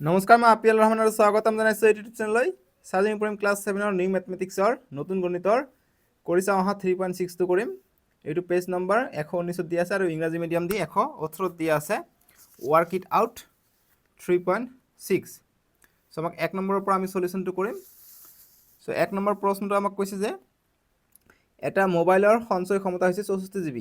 নমস্কাৰ, মই আপিয়াল ৰহমান আৰু স্বাগতম জনাইছোঁ ইউটিউব চেনেললৈ। চাৰ্জিং পঢ়িম ক্লাছ 7ৰ নিউ মেথমেটিক্সৰ নতুন গণিতৰ কৰি চাওঁ অহা 3.6টো কৰিম। এইটো পেজ নম্বৰ 119 দিয়া আছে আৰু ইংৰাজী মিডিয়াম দি 118 দিয়া আছে। Work it out 3.6। চ' আমাক 1 নম্বৰৰ পৰা আমি সলিউশনটো কৰিম। চ' 1 নম্বৰ প্ৰশ্নটো আমাক কৈছে যে এটা মোবাইলৰ সঞ্চয় ক্ষমতা হৈছে 64 GB।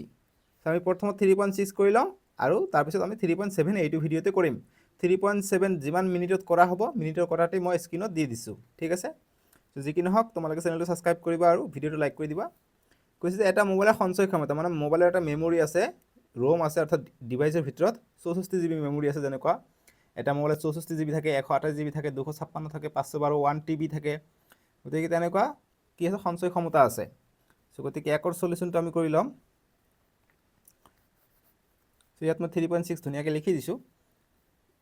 আমি প্ৰথমত 3.6 কৰি লওঁ আৰু তাৰপিছত আমি 3.7 এইটো ভিডিঅ'তে কৰিম। 3.7 যিমান মিনিটত কৰা হ'ব, মিনিটৰ কৰাতেই মই স্ক্ৰীনত দি দিছোঁ, ঠিক আছে। যি কি নহওক, তোমালোকে চেনেলটো ছাবস্ক্ৰাইব কৰিবা আৰু ভিডিঅ'টো লাইক কৰি দিবা। কৈছে যে এটা মোবাইলৰ সঞ্চয় ক্ষমতা, মানে মোবাইলৰ এটা মেমৰি আছে, ৰোম আছে, অৰ্থাৎ ডিভাইচৰ ভিতৰত 64 GB মেমৰি আছে। যেনেকুৱা এটা মোবাইলত 64 GB থাকে, 128 GB থাকে, 256 থাকে, 512, 1 TB থাকে। গতিকে তেনেকুৱা কি আছে, সঞ্চয় ক্ষমতা আছে। চ' গতিকে একৰ সলিউশনটো আমি কৰি ল'ম। চ' ইয়াত মই 3.6 ধুনীয়াকৈ লিখি দিছোঁ।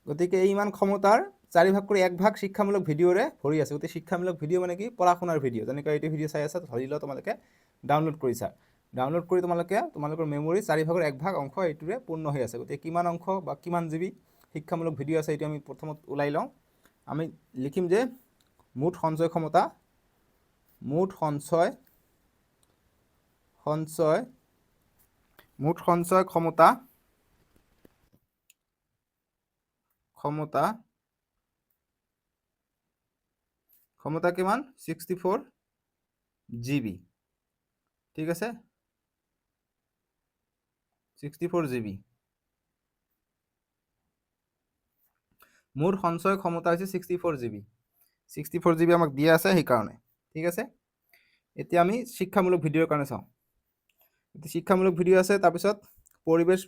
গতিকে এই ইমান ক্ষমতাৰ 4 ভাগ কৰি 1 ভাগ শিক্ষামূলক ভিডিঅ'ৰে ভৰি আছে। গতিকে শিক্ষামূলক ভিডিঅ' মানে কি, পঢ়া শুনাৰ ভিডিঅ'। যেনেকৈ এইটো ভিডিঅ' চাই আছা, ধৰি লওঁ তোমালোকে ডাউনলোড কৰিছা। ডাউনলোড কৰি তোমালোকৰ মেমৰি 4 ভাগৰ 1 ভাগ অংশ এইটোৰে পূৰ্ণ হৈ আছে। গতিকে কিমান অংশ বা কিমান GB শিক্ষামূলক ভিডিঅ' আছে, এইটো আমি প্ৰথমত ওলাই লওঁ। আমি লিখিম যে মুঠ সঞ্চয় ক্ষমতা, মুঠ সঞ্চয় ক্ষমতা কিমান, 64 GB, ঠিক আছে, 64 GB। মুঠ সঞ্চয় ক্ষমতা হৈছে 64 GB। 64 GB আমাক দিয়া আছে সেইকাৰণে, ঠিক আছে। এতিয়া আমি শিক্ষামূলক ভিডিঅ'ৰ কাৰণে চাওঁ। শিক্ষামূলক ভিডিঅ' আছে, তাৰপিছত পৰিৱেশ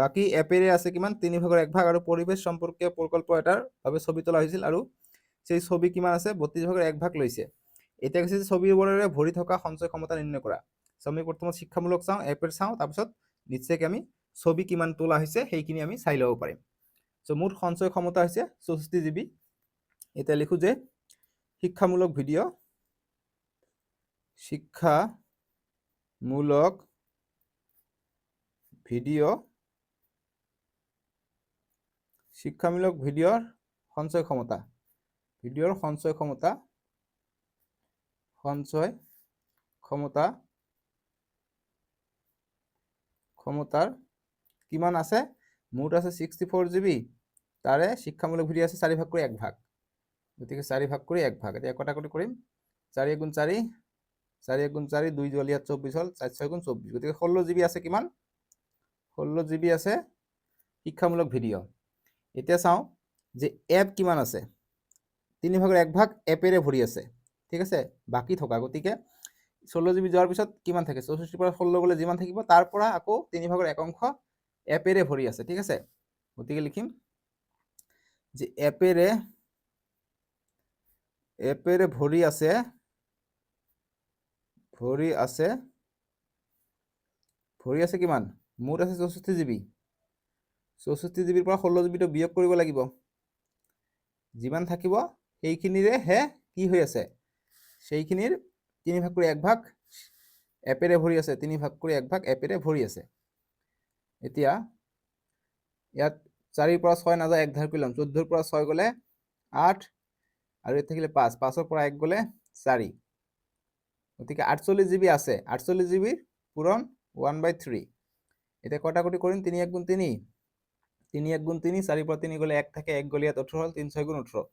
বাকী এপেৰে আছে কিমান, 3 ভাগৰ 1 ভাগ, আৰু পৰিৱেশ সম্পৰ্কীয় প্ৰকল্প এটাৰ বাবে ছবি তোলা হৈছিল আৰু সেই ছবি কিমান আছে, 32 ভাগৰ 1 ভাগ লৈছে। এতিয়া কৈছে যে ছবিবোৰেৰে ভৰি থকা সঞ্চয় ক্ষমতা নিৰ্ণয় কৰা। চ' আমি প্ৰথমত শিক্ষামূলক চাওঁ, এপেৰ চাওঁ, তাৰপিছত নিশ্চয়কৈ আমি ছবি কিমান তোলা হৈছে সেইখিনি আমি চাই ল'ব পাৰিম। চ' মুঠ সঞ্চয় ক্ষমতা হৈছে 64 GB। এতিয়া লিখোঁ যে শিক্ষামূলক ভিডিঅ' সঞ্চয় ক্ষমতা, ভিডিঅ'ৰ সঞ্চয় ক্ষমতাৰ কিমান আছে, মুঠ আছে 64 GB, তাৰে শিক্ষামূলক ভিডিঅ' আছে 4 ভাগ কৰি 1 ভাগ। গতিকে 4 ভাগ কৰি 1 ভাগ, এতিয়া কটাকটি কৰিম। 4 × 4, 4 × 4, 2 যোৱাল ইয়াত 24 হ'ল, 4 × 6 = 24। গতিকে 16 GB আছে কিমান, 16 GB আছে শিক্ষামূলক ভিডিঅ'। এতিয়া চাওঁ যে এপ কিমান আছে, 3 ভাগৰ 1 ভাগ এপেৰে ভৰি আছে, ঠিক আছে, বাকী থকা। গতিকে 16 GB যোৱাৰ পিছত কিমান থাকে, 64 পৰা 16 গ'লে যিমান থাকিব, তাৰ পৰা আকৌ 3 ভাগৰ 1 অংশ এপেৰে ভৰি আছে, ঠিক আছে। গতিকে লিখিম যে এপেৰে ভৰি আছে কিমান, মুঠ আছে 64 GB। 64 GB পৰা 16 GB টো বিয়োগ কৰিব লাগিব। যিমান থাকিব সেইখিনিৰেহে কি হৈ আছে, সেইখিনিৰ 3 ভাগ কৰি 1 ভাগ এপেৰে ভৰি আছে, 3 ভাগ কৰি 1 ভাগ এপেৰে ভৰি আছে। এতিয়া ইয়াত 4 পৰা 6 নাযায়, 1 ধাৰ কৰি ল'ম। 14 পৰা 6 গ'লে 8, আৰু ইয়াত থাকিলে 5, 5 পৰা 1 গ'লে 4। গতিকে 48 GB আছে। 48 GB পূৰণ 1/3। এতিয়া কটাকটি কৰিম। 3 × 1 = 3, 3 × 1 = 3, 4 পৰা 3 গ'লে 1 থাকে, 1 গ'লে ইয়াত 18 হ'ল, 3 × 6 = 18।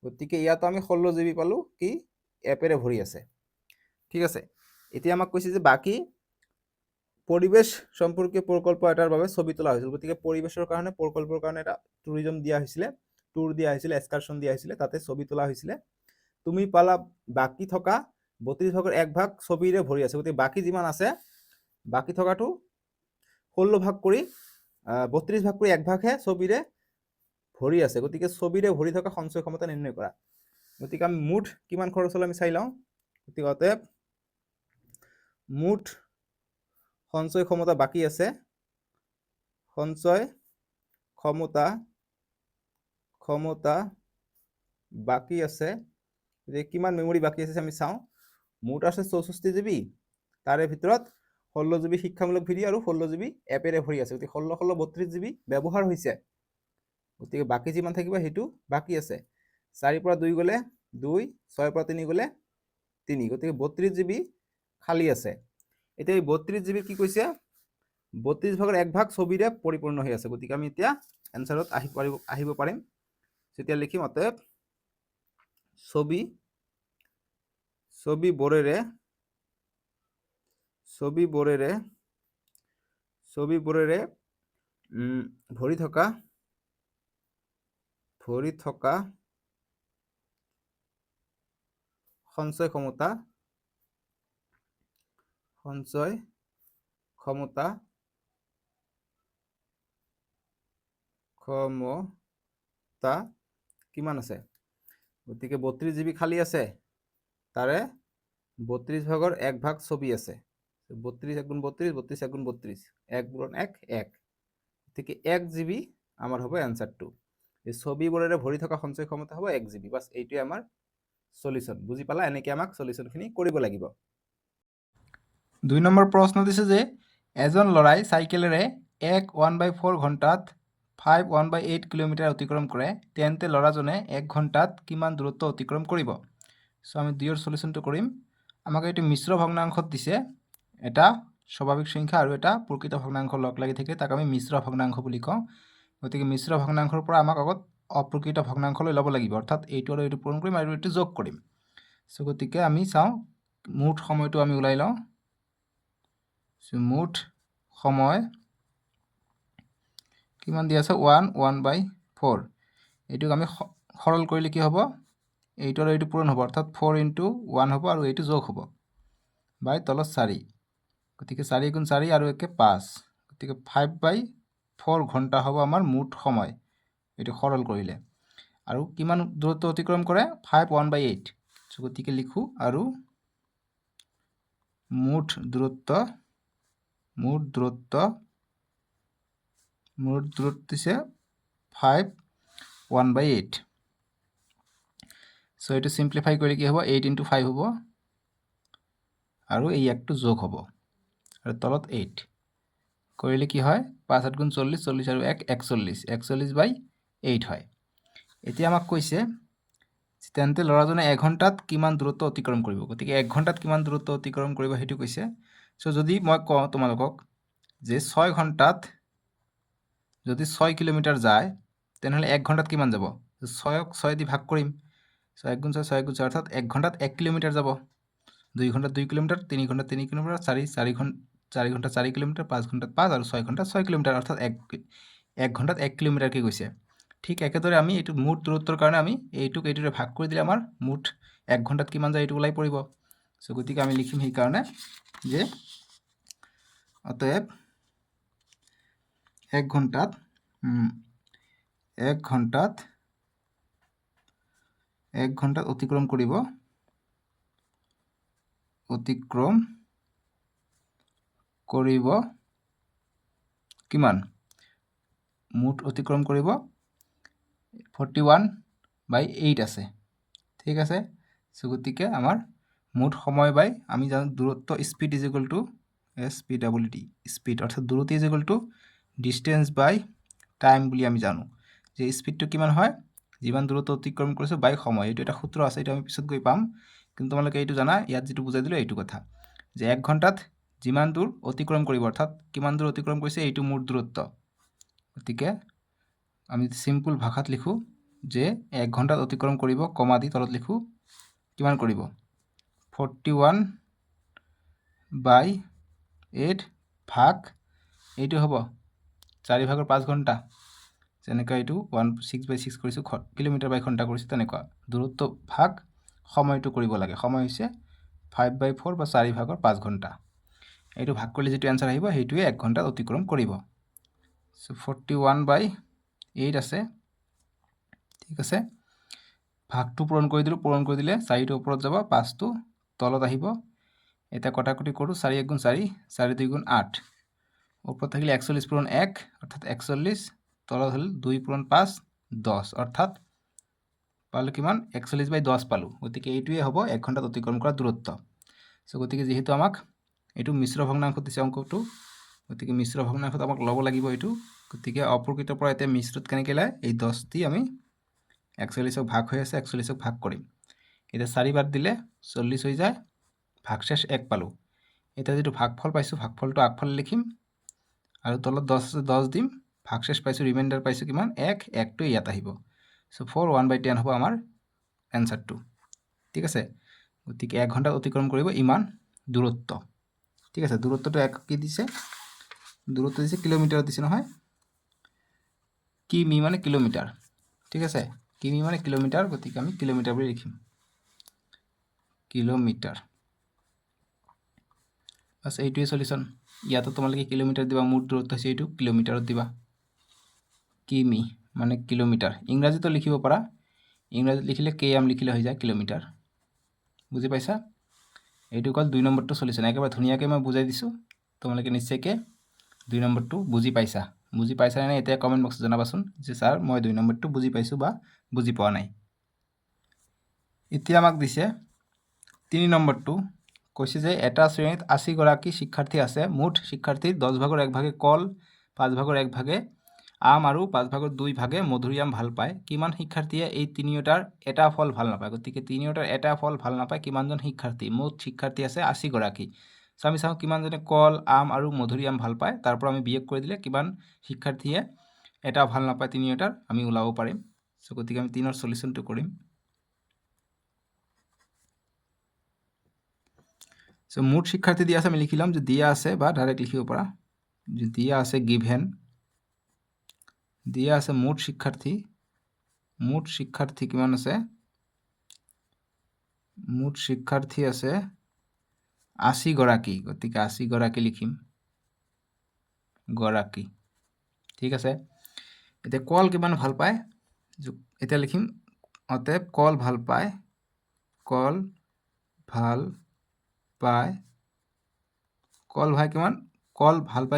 গতিকে ইয়াতো আমি 16 GB পালোঁ, কি এপেৰে ভৰি আছে, ঠিক আছে। এতিয়া আমাক কৈছে যে বাকী পৰিৱেশ সম্পৰ্কীয় প্ৰকল্প এটাৰ বাবে ছবি তোলা হৈছিল। গতিকে পৰিৱেশৰ কাৰণে, প্ৰকল্পৰ কাৰণে এটা টুৰিজম দিয়া হৈছিলে, টুৰ দিয়া হৈছিলে, এক্সকাৰশ্যন দিয়া হৈছিলে, তাতে ছবি তোলা হৈছিলে। তুমি পালা বাকী থকা 32 ভাগৰ 1 ভাগ ছবিৰে ভৰি আছে। গতিকে বাকী যিমান আছে, বাকী থকাটো 16 ভাগ কৰি 32 ভাগ কৰি 1 ভাগহে ছবিৰে ভৰি আছে। গতিকে ছবিৰে ভৰি থকা সঞ্চয় ক্ষমতা নিৰ্ণয় কৰা। গতিকে আমি মুঠ কিমান খৰচ হ'ল আমি চাই লওঁ। গতিকে অতএব মুঠ সঞ্চয় ক্ষমতা বাকী আছে, সঞ্চয় ক্ষমতা বাকী আছে যে কিমান মেমৰি বাকী আছে আমি চাওঁ। মুঠ আছে 64 GB, তাৰে ভিতৰত 16 GB শিক্ষামূলক ভিডিঅ' আৰু 16 GB এপেৰে ভৰি আছে। গতিকে 16 16 32 GB ব্যৱহাৰ হৈছে। গতিকে বাকী যিমান থাকিব সেইটো বাকী আছে। 4 পৰা 2 গ'লে 2, 6 পৰা 3 গ'লে 3, গতিকে 32 GB খালী আছে। এতিয়া এই 32 GB কি কৈছে, 32 ভাগৰ 1 ভাগ ছবিৰে পৰিপূৰ্ণ হৈ আছে। গতিকে আমি এতিয়া এনচাৰত আহিব পাৰিম। তেতিয়া লিখিম অতএব ছবিবোৰেৰে ভৰি থকা সঞ্চয় ক্ষমতা কিমান আছে? গতিকে 32 GB খালী আছে, তাৰে 32 ভাগৰ 1 ভাগ ছবি আছে। 32 × 32, 32 × 32, 1 পূৰণ 1, 1, গতিকে 1 GB আমাৰ হ'ব এনচাৰটো। এই ছবিবোৰেৰে ভৰি থকা সঞ্চয় ক্ষমতা হ'ব 1 GB। বাছ এইটোৱে আমাৰ সলিউশন। বুজি পালা? এনেকৈ আমাক সলিউশনখিনি কৰিব লাগিব। 2 নম্বৰ প্ৰশ্ন দিছে যে এজন ল'ৰাই চাইকেলেৰে 1/4 ঘণ্টাত 5/8 কিলোমিটাৰ অতিক্ৰম কৰে, তেন্তে ল'ৰাজনে 1 ঘণ্টাত কিমান দূৰত্ব অতিক্ৰম কৰিব? চ' আমি 2ৰ সলিউশনটো কৰিম। আমাক এইটো মিশ্ৰ ভগ্নাংশত দিছে, এটা স্বাভাৱিক সংখ্যা আৰু এটা প্ৰকৃত ভগ্নাংশ লগ লাগি থাকে, তাক আমি মিশ্ৰ ভগ্নাংশ বুলি কওঁ। গতিকে মিশ্ৰ ভগ্নাংশৰ পৰা আমাক আগত অপ্ৰকৃত ভগ্নাংশলৈ ল'ব লাগিব, অৰ্থাৎ এইটো আৰু এইটো পূৰণ কৰিম আৰু এইটো যোগ কৰিম। চ' গতিকে আমি চাওঁ মুঠ সময়টো আমি ওলাই লওঁ। মুঠ সময় কিমান দিয়া আছে? 1/4। এইটোক আমি সৰল কৰিলে কি হ'ব? এইটো আৰু এইটো পূৰণ হ'ব, অৰ্থাৎ 4 × 1 হ'ব আৰু এইটো যোগ হ'ব বাই তলত 4। গতিকে 4 × 4 আৰু 1 5, গতিকে 5/4 ঘণ্টা হ'ব আমাৰ মুঠ সময়, এইটো সৰল কৰিলে। আৰু কিমান দূৰত্ব অতিক্ৰম কৰে? 5/8। গতিকে লিখোঁ আৰু মুঠ দূৰত্ব দিছে 5/8। চ' এইটো চিম্প্লিফাই কৰিলে কি হ'ব? 8 × 5 হ'ব আৰু এই একটো যোগ হ'ব আৰু তলত 8 কৰিলে কি হয়? 5 × 8 = 40, 40 আৰু 1 41, 41/8 হয়। এতিয়া আমাক কৈছে তেন্তে ল'ৰাজনে 1 ঘণ্টাত কিমান দূৰত্ব অতিক্ৰম কৰিব? গতিকে 1 ঘণ্টাত কিমান দূৰত্ব অতিক্ৰম কৰিব সেইটো কৈছে। চ' যদি মই কওঁ তোমালোকক যে 6 ঘণ্টাত যদি 6 কিলোমিটাৰ যায়, তেনেহ'লে 1 ঘণ্টাত কিমান যাব? 6ক 6 দি ভাগ কৰিম। চ' 1 × 6, 6 × 6, অৰ্থাৎ 1 ঘণ্টাত 1 কিলোমিটাৰ যাব। 2 ঘণ্টাত 2 কিলোমিটাৰ, 3 ঘণ্টাত 3 কিলোমিটাৰ, 4 ঘণ্টাত 4 কিলোমিটাৰ, 5 ঘণ্টাত 5 আৰু 6 ঘণ্টাত 6 কিলোমিটাৰ, অৰ্থাৎ 1 ঘণ্টাত 1 কিলোমিটাৰকৈ গৈছে। ঠিক একেদৰে আমি এইটো মুঠ দূৰত্বৰ কাৰণে আমি এইটোক এইটোৰে ভাগ কৰি দিলে আমাৰ মুঠ 1 ঘণ্টাত কিমান যায় এইটো ওলাই পৰিব। চ' গতিকে আমি লিখিম সেইকাৰণে যে অতএব 1 ঘণ্টাত অতিক্ৰম কৰিব কিমান? মুঠ অতিক্ৰম কৰিব 41/8 আছে। ঠিক আছে। চ' গতিকে আমাৰ মুঠ সময় বাই আমি জানো দূৰত্ব স্পীড = SPWD, স্পীড, অৰ্থাৎ দূৰত্ব = ডিষ্টেঞ্চ বাই টাইম বুলি আমি জানো যে স্পীডটো কিমান হয়? যিমান দূৰত্ব অতিক্ৰম কৰিছোঁ বাই সময়। এইটো এটা সূত্ৰ আছে, এইটো আমি পিছত গৈ পাম, কিন্তু তোমালোকে এইটো জানা, ইয়াত যিটো বুজাই দিলোঁ এইটো কথা যে 1 ঘণ্টাত যিমান দূৰ অতিক্ৰম কৰিব, অৰ্থাৎ কিমান দূৰ অতিক্ৰম কৰিছে এইটো মুঠ দূৰত্ব। গতিকে আমি চিম্পল ভাষাত লিখোঁ যে 1 ঘণ্টাত অতিক্ৰম কৰিব, কমা দি তলত লিখোঁ কিমান কৰিব? 41/8 ভাগ এইটো হ'ব 4/5 ঘণ্টা। যেনেকৈ এইটো 6/6 কৰিছোঁ, কিলোমিটাৰ/ঘণ্টা কৰিছোঁ, তেনেকুৱা দূৰত্ব ভাগ সময়টো কৰিব লাগে। সময় হৈছে 5/4 বা 4/5 ঘণ্টা। এইটো ভাগ কৰিলে যিটো এনচাৰ আহিব সেইটোৱে 1 ঘণ্টাত অতিক্ৰম কৰিব। চ' 41/8 আছে। ঠিক আছে, ভাগটো পূৰণ কৰি দিলোঁ, পূৰণ কৰি দিলে 4টো ওপৰত যাব, 5টো তলত আহিব। এতিয়া কটাকটি কৰোঁ, 4 × 1 = 4, 4 × 2 = 8, ওপৰত থাকিলে 41 পূৰণ 1 অৰ্থাৎ 41, তলত হ'ল 2 পূৰণ 5 10, অৰ্থাৎ পালোঁ কিমান? 41/10 পালোঁ। গতিকে এইটোৱে হ'ব 1 ঘণ্টাত অতিক্ৰম কৰা দূৰত্ব। চ' গতিকে যিহেতু আমাক এইটো মিশ্ৰ ভগ্নাংশত দিছে অংকটো, গতিকে মিশ্ৰ ভগ্নাংশত আমাক ল'ব লাগিব এইটো গতিকে অপ্ৰকৃতৰ পৰা এতিয়া মিশ্ৰত কেনেকৈ ওলায় এই 10টি আমি 41ক ভাগ হৈ আছে 41ক ভাগ কৰিম এতিয়া 4 বাৰ দিলে 40 হৈ যায় ভাগশেষ 1 পালোঁ এতিয়া যিটো ভাগফল পাইছোঁ ভাগফলটো আগফালে লিখিম আৰু তলত 10 দিম ভাগশেষ পাইছোঁ ৰিমাইণ্ডাৰ পাইছোঁ কিমান 1 1টো ইয়াত আহিব চ' 4 1/10 হ'ব আমাৰ এনচাৰটো ঠিক আছে গতিকে 1 ঘণ্টাত অতিক্ৰম কৰিব ইমান দূৰত্ব ঠিক আছে দূৰত্বটো কি দিছে দূৰত্ব দিছে কিলোমিটাৰত দিছে নহয় কিমি মানে কিলোমিটাৰ ঠিক আছে কিমি মানে কিলোমিটাৰ গতিকে আমি কিলোমিটাৰ বুলি লিখিম কিলোমিটাৰ বাছ এইটোৱে সলিউশ্যন ইয়াতো তোমালোকে কিলোমিটাৰ দিবা মুঠ দূৰত্ব হৈছে এইটো কিলোমিটাৰত দিবা কিমি মানে কিলোমিটাৰ ইংৰাজীতো লিখিব পাৰা ইংৰাজীত লিখিলে km লিখিলে হৈ যায় কিলোমিটাৰ বুজি পাইছা এইটো কল 2 নম্বৰটো সলিউশ্যন একেবাৰে ধুনীয়াকৈ মই বুজাই দিছোঁ তোমালোকে নিশ্চয়কৈ 2 নম্বৰটো বুজি পাইছা নে এতিয়া কমেণ্ট বক্সত জনাবাচোন যে ছাৰ মই 2 নম্বৰটো বুজি পাইছোঁ বা বুজি পোৱা নাই এতিয়া আমাক দিছে 3 নম্বৰটো কৈছে যে এটা শ্ৰেণীত 80 গৰাকী শিক্ষাৰ্থী আছে মুঠ শিক্ষাৰ্থীৰ 10 ভাগৰ 1 ভাগে কল 5 ভাগৰ 1 ভাগে আম আৰু 5 ভাগৰ 2 ভাগে মধুৰিআম ভাল পায় কিমান শিক্ষাৰ্থীয়ে এই তিনিওটাৰ এটা ফল ভাল নাপায় গতিকে তিনিওটাৰ এটা ফল ভাল নাপায় কিমানজন শিক্ষাৰ্থী মুঠ শিক্ষাৰ্থী আছে 80 গৰাকী চ' আমি চাওঁ কিমানজনে কল আম আৰু মধুৰিআম ভাল পায় তাৰ পৰা আমি বিয়োগ কৰি দিলে কিমান শিক্ষাৰ্থীয়ে এটা ভাল নাপায় তিনিওটাৰ আমি ওলাব পাৰিম চ' গতিকে আমি 3ৰ সলিউশ্যনটো কৰিম চ' মুঠ শিক্ষাৰ্থী দিয়া আছে আমি লিখি ল'ম যে দিয়া আছে বা ডাইৰেক্ট লিখিব পাৰা যে দিয়া আছে গিভেন দিয়া আছে মুঠ শিক্ষাৰ্থী কিমান আছে মুঠ শিক্ষাৰ্থী আছে 80 গৰাকী গতিকে 80 গৰাকী লিখিম গৰাকী ঠিক আছে এতিয়া কল কিমান ভাল পায় এতিয়া লিখিম অতএব কল ভাল পায় কল ভাল পায়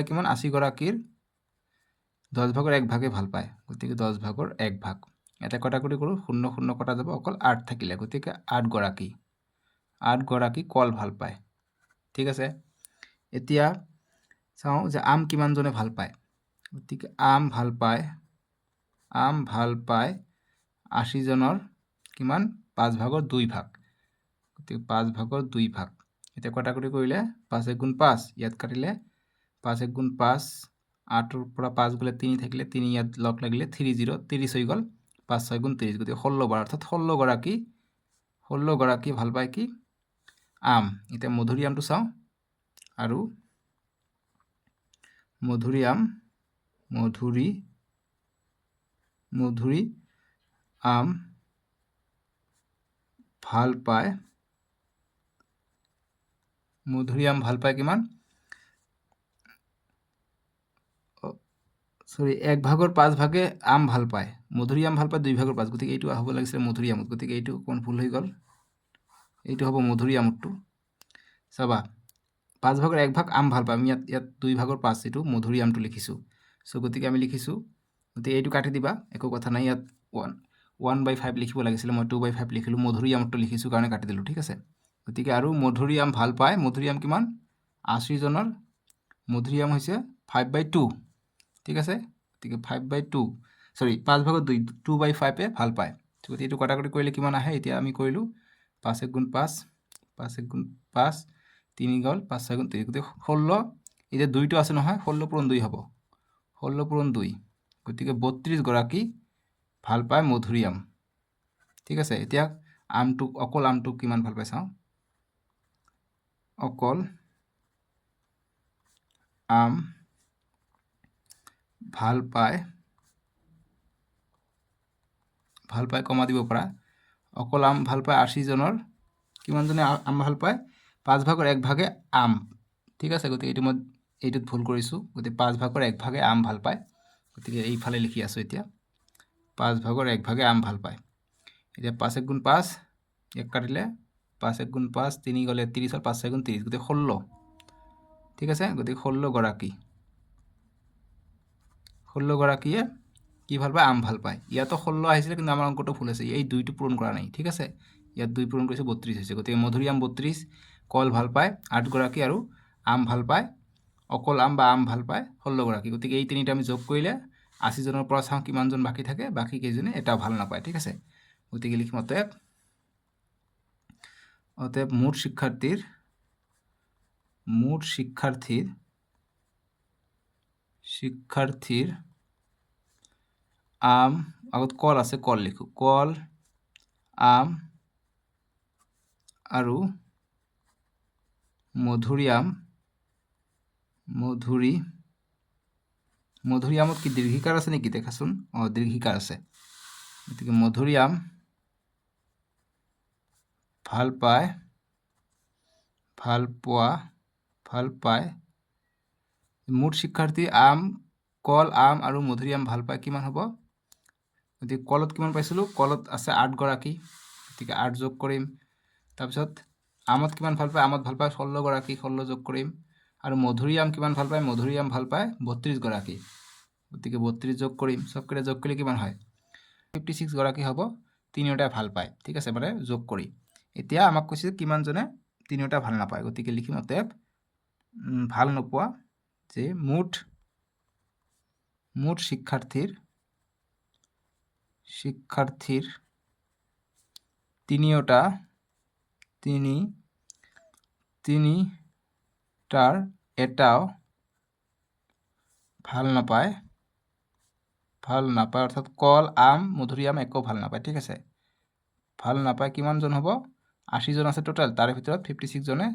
কিমান 80 গৰাকীৰ 10 ভাগৰ 1 ভাগে ভাল পায় গতিকে 10 ভাগৰ 1 ভাগ এটা কটাকটি কৰোঁ 0 0 কটা যাব অকল 8 থাকিলে গতিকে 8 গৰাকী কল ভাল পায় ঠিক আছে এতিয়া চাওঁ যে আম কিমানজনে ভাল পায় গতিকে আম ভাল পায় 80 জনৰ কিমান 5 ভাগৰ 2 ভাগ গতিকে 5 ভাগৰ 2 ভাগ এতিয়া কটাকটি কৰিলে 5 1 গুণ 5 ইয়াত কাটিলে 5 1 গুণ 5 8ৰ পৰা 5 গ'লে 3 থাকিলে 3 ইয়াত লগ লাগিলে 30 30 হৈ গ'ল 5 6 গুণ 30 গতিকে 16 বাৰ অৰ্থাৎ 16 গৰাকী ভাল পায় কি আম এতিয়া মধুৰিআমটো চাওঁ আৰু মধুৰিআম ভাল পায় কিমান 1 ভাগৰ 5 ভাগে আম ভাল পায় মধুৰিআম ভাল পায় 2 ভাগৰ 5 গতিকে এইটো হ'ব লাগিছিল মধুৰিআমত গতিকে এইটো কোন ভুল হৈ গ'ল এইটো হ'ব মধুৰিআমটো চাবা 5 ভাগৰ 1 ভাগ আম ভাল পায় আমি ইয়াত 2 ভাগৰ 5 এইটো মধুৰিআমটো লিখিছোঁ চ' গতিকে আমি লিখিছোঁ গতিকে এইটো কাটি দিবা একো কথা নাই ইয়াত 1/5 লিখিব লাগিছিলে মই 2/5 লিখিলোঁ মধুৰিআমটো লিখিছোঁ কাৰণে কাটি দিলোঁ ঠিক আছে গতিকে আৰু মধুৰিআম ভাল পায় মধুৰিআম কিমান 80 জনৰ মধুৰিআম হৈছে 5/2 ঠিক আছে গতিকে 5/2 সৰি 5 ভাগৰ 2/5 ভাল পায় গতিকে এইটো কটাকটি কৰিলে কিমান আহে এতিয়া আমি কৰিলোঁ 5 1 গুণ 5 5 1 গুণ 5 3 গ'ল 5 6 গুণ 3 গতিকে 16 এতিয়া 2টো আছে নহয় 16 পূৰণ 2 হ'ব 16 পূৰণ 2 গতিকে 32 গৰাকী ভাল পায় মধুৰিআম ঠিক আছে এতিয়া অকল আমটো কিমান ভাল পাই চাওঁ অকল আম ভাল পায় কমা দিব পাৰা অকল আম ভাল পায় 80 জনৰ কিমানজনে আম ভাল পায় 5 ভাগৰ 1 ভাগে আম ঠিক আছে গতিকে এইটো মই এইটোত ভুল কৰিছোঁ গতিকে 5 ভাগৰ 1 ভাগে আম ভাল পায় গতিকে এইফালে লিখি আছোঁ এতিয়া 5 ভাগৰ 1 ভাগে আম ভাল পায় এতিয়া 5 1 গুণ 5 এক কাটিলে 5 1 গুণ 5 3 গ'লে 30 হ'ল 5 6 গুণ 30 গতিকে 16 ঠিক আছে গতিকে 16 গৰাকীয়ে কি ভাল পায় আম ভাল পায় ইয়াতো 16 আহিছিলে কিন্তু আমাৰ অংকটো ভুল আছে এই 2টো পূৰণ কৰা নাই ঠিক আছে ইয়াত 2 পূৰণ কৰিছে 32 হৈছে গতিকে মধুৰিআম 32 কল ভাল পায় 8 গৰাকী আৰু আম ভাল পায় অকল আম বা আম ভাল পায় 16গৰাকী। গতিকে এই তিনিটা আমি যোগ কৰিলে 80 জনৰ পৰা চাওঁ কিমানজন বাকী থাকে, বাকী কেইজনে এটাও ভাল নাপায়। ঠিক আছে, গতিকে লিখিম অতএব মুঠ শিক্ষার্থীর আম, আগত কল আছে, কল লিখো, কল আম আৰু মধুৰিআমত কি দীৰ্ঘিকাৰ আছে নেকি দেখাচোন? দীৰ্ঘিকাৰ আছে। গতিকে মধুৰিআম ভাল পায় মুঠ শিক্ষাৰ্থী আম, কল, আম আৰু মধুৰিআম ভাল পায় কিমান হ'ব? গতিকে কলত কিমান পাইছিলোঁ? কলত আছে 8গৰাকী, গতিকে 8 যোগ কৰিম। তাৰপিছত আমত কিমান ভাল পায়? আমত ভাল পায় 16গৰাকী, 16 যোগ কৰিম। আৰু মধুৰিআম কিমান ভাল পায়? মধুৰিআম ভাল পায় 32গৰাকী, গতিকে 32 যোগ কৰিম। চবকেইটা যোগ কৰিলে কিমান হয়? 56গৰাকী হ'ব, তিনিওটাই ভাল পায়। ঠিক আছে, মানে যোগ কৰি। এতিয়া আমাক কৈছে কিমানজনে তিনিওটা ভাল নাপায়, গতিকে লিখিম অতএব ভাল নোপোৱা যে মুঠ শিক্ষাৰ্থীৰ তিনিটাৰ এটাও ভাল নাপায়, অৰ্থাৎ কল, আম, মধুৰিআম একো ভাল নাপায়। ঠিক আছে, ভাল নাপায় কিমানজন হ'ব? 80 জন আছে টোটাল, তাৰে ভিতৰত 56 জনে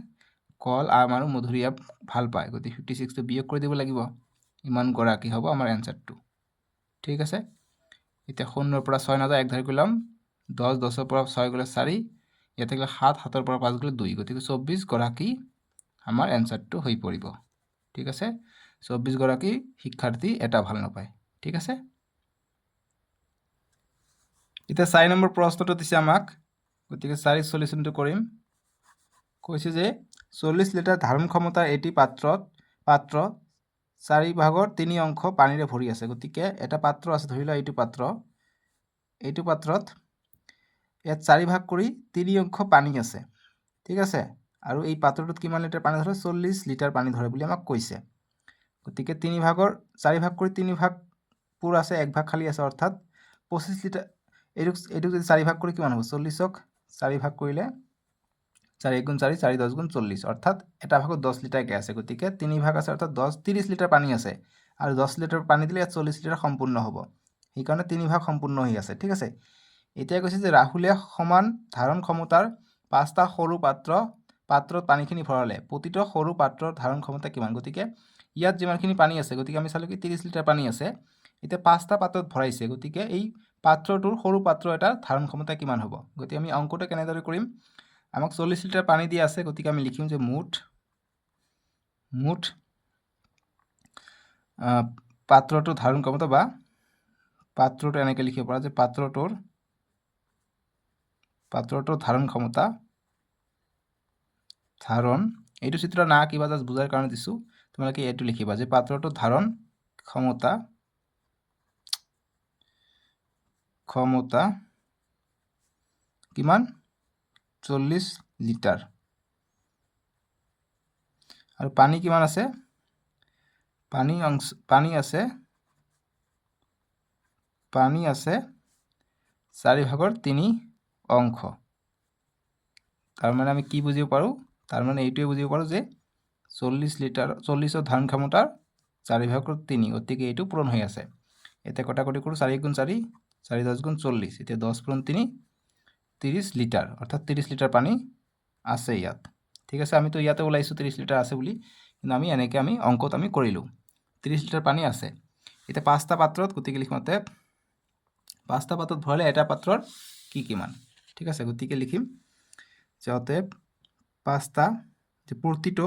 কল, আম আৰু মধুৰিআম ভাল পায়। গতিকে 56টো বিয়োগ কৰি দিব লাগিব, ইমান গৰাকী হ'ব আমাৰ এনচাৰটো। ঠিক আছে, এতিয়া 0ৰ পৰা 6 নাযায়, 1 ধৰি গ'লাম, 10, 10ৰ পৰা 6 গ'লে 4, ইয়াতে গ'লে 7, 7ৰ পৰা 5 গ'লে 2, গতিকে 24গৰাকী আমাৰ এনচাৰটো হৈ পৰিব। ঠিক আছে, 24গৰাকী শিক্ষাৰ্থী এটা ভাল নাপায়। ঠিক আছে, এতিয়া 4 নম্বৰ প্ৰশ্নটো দিছে আমাক, গতিকে 4 সলিউশনটো কৰিম। কৈছে যে 40 লিটাৰ ধাৰণ ক্ষমতাৰ এটি পাত্ৰ 4/3 পানীৰে ভৰি আছে। গতিকে এটা পাত্ৰ আছে, ধৰি লোৱা এইটো পাত্ৰত ইয়াত 4 ভাগ কৰি 3 পানী আছে। ঠিক আছে, আৰু এই পাত্ৰটোত কিমান লিটাৰ পানী ধৰে? 40 লিটাৰ পানী ধৰে বুলি আমাক কৈছে। গতিকে 4 ভাগ কৰি 3 ভাগ পুৰ আছে, 1 ভাগ খালী আছে, অৰ্থাৎ 25 লিটাৰ। এইটোক যদি 4 ভাগ কৰি কিমান হ'ব? 40ক 4 ভাগ কৰিলে 4 × 4 = 4, 4 × 10 = 40, অৰ্থাৎ এটা ভাগত 10 লিটাৰকৈ আছে। গতিকে 3 ভাগ আছে, অৰ্থাৎ 30 লিটাৰ পানী আছে, আৰু 10 লিটাৰ পানী দিলে ইয়াত 40 লিটাৰ সম্পূৰ্ণ হ'ব, সেইকাৰণে 3 ভাগ সম্পূৰ্ণ হৈ আছে। ঠিক আছে, এতিয়া কৈছে যে ৰাহুলে সমান ধাৰণ ক্ষমতাৰ 5টা সৰু পাত্ৰত পানীখিনি ভৰালে, প্ৰতিটো সৰু পাত্ৰৰ ধাৰণ ক্ষমতা কিমান? গতিকে ইয়াত যিমানখিনি পানী আছে, গতিকে আমি চালোঁ কি 30 লিটাৰ পানী আছে। এতিয়া 5টা পাত্ৰত ভৰাইছে, গতিকে এই পাত্ৰটোৰ সৰু পাত্ৰ এটাৰ ধাৰণ ক্ষমতা কিমান হ'ব? গতিকে আমি অংকটো কেনেদৰে কৰিম? আমাক 40 লিটাৰ পানী দিয়া আছে, গতিকে আমি লিখিম যে মুঠ পাত্ৰটোৰ ধাৰণ ক্ষমতা, বা পাত্ৰটো এনেকৈ লিখিব পৰা যে পাত্ৰটোৰ ধাৰণ ক্ষমতা, এইটো চিত্ৰ না কিবা জাষ্ট বুজাৰ কাৰণে দিছোঁ, তোমালোকে এইটো লিখিবা যে পাত্ৰটোৰ ধাৰণ ক্ষমতা কিমান? 40 লিটাৰ। আৰু পানী কিমান আছে? পানী আছে 4/3 অংশ। তাৰমানে আমি কি বুজিব পাৰোঁ? তাৰমানে এইটোৱে বুজিব পাৰোঁ যে 40ৰ ধাৰণ ক্ষমতাৰ 4/3, গতিকে এইটো পূৰণ হৈ আছে। এতিয়া কটাকটি কৰোঁ, 4 × 4 = 4, 10 × 40, এতিয়া 10 × 3 = 30 লিটাৰ, অৰ্থাৎ 30 লিটাৰ পানী আছে ইয়াত। ঠিক আছে, আমিতো ইয়াতে ওলাইছোঁ 30 লিটাৰ আছে বুলি, কিন্তু আমি এনেকৈ অংকত কৰিলোঁ 30 লিটাৰ পানী আছে। এতিয়া 5টা পাত্ৰত, গতিকে লিখিম অতএব 5টা পাত্ৰত ভৰালে এটা পাত্ৰৰ কিমান? ঠিক আছে, গতিকে লিখিম যে অতএব 5টা, যে প্ৰতিটো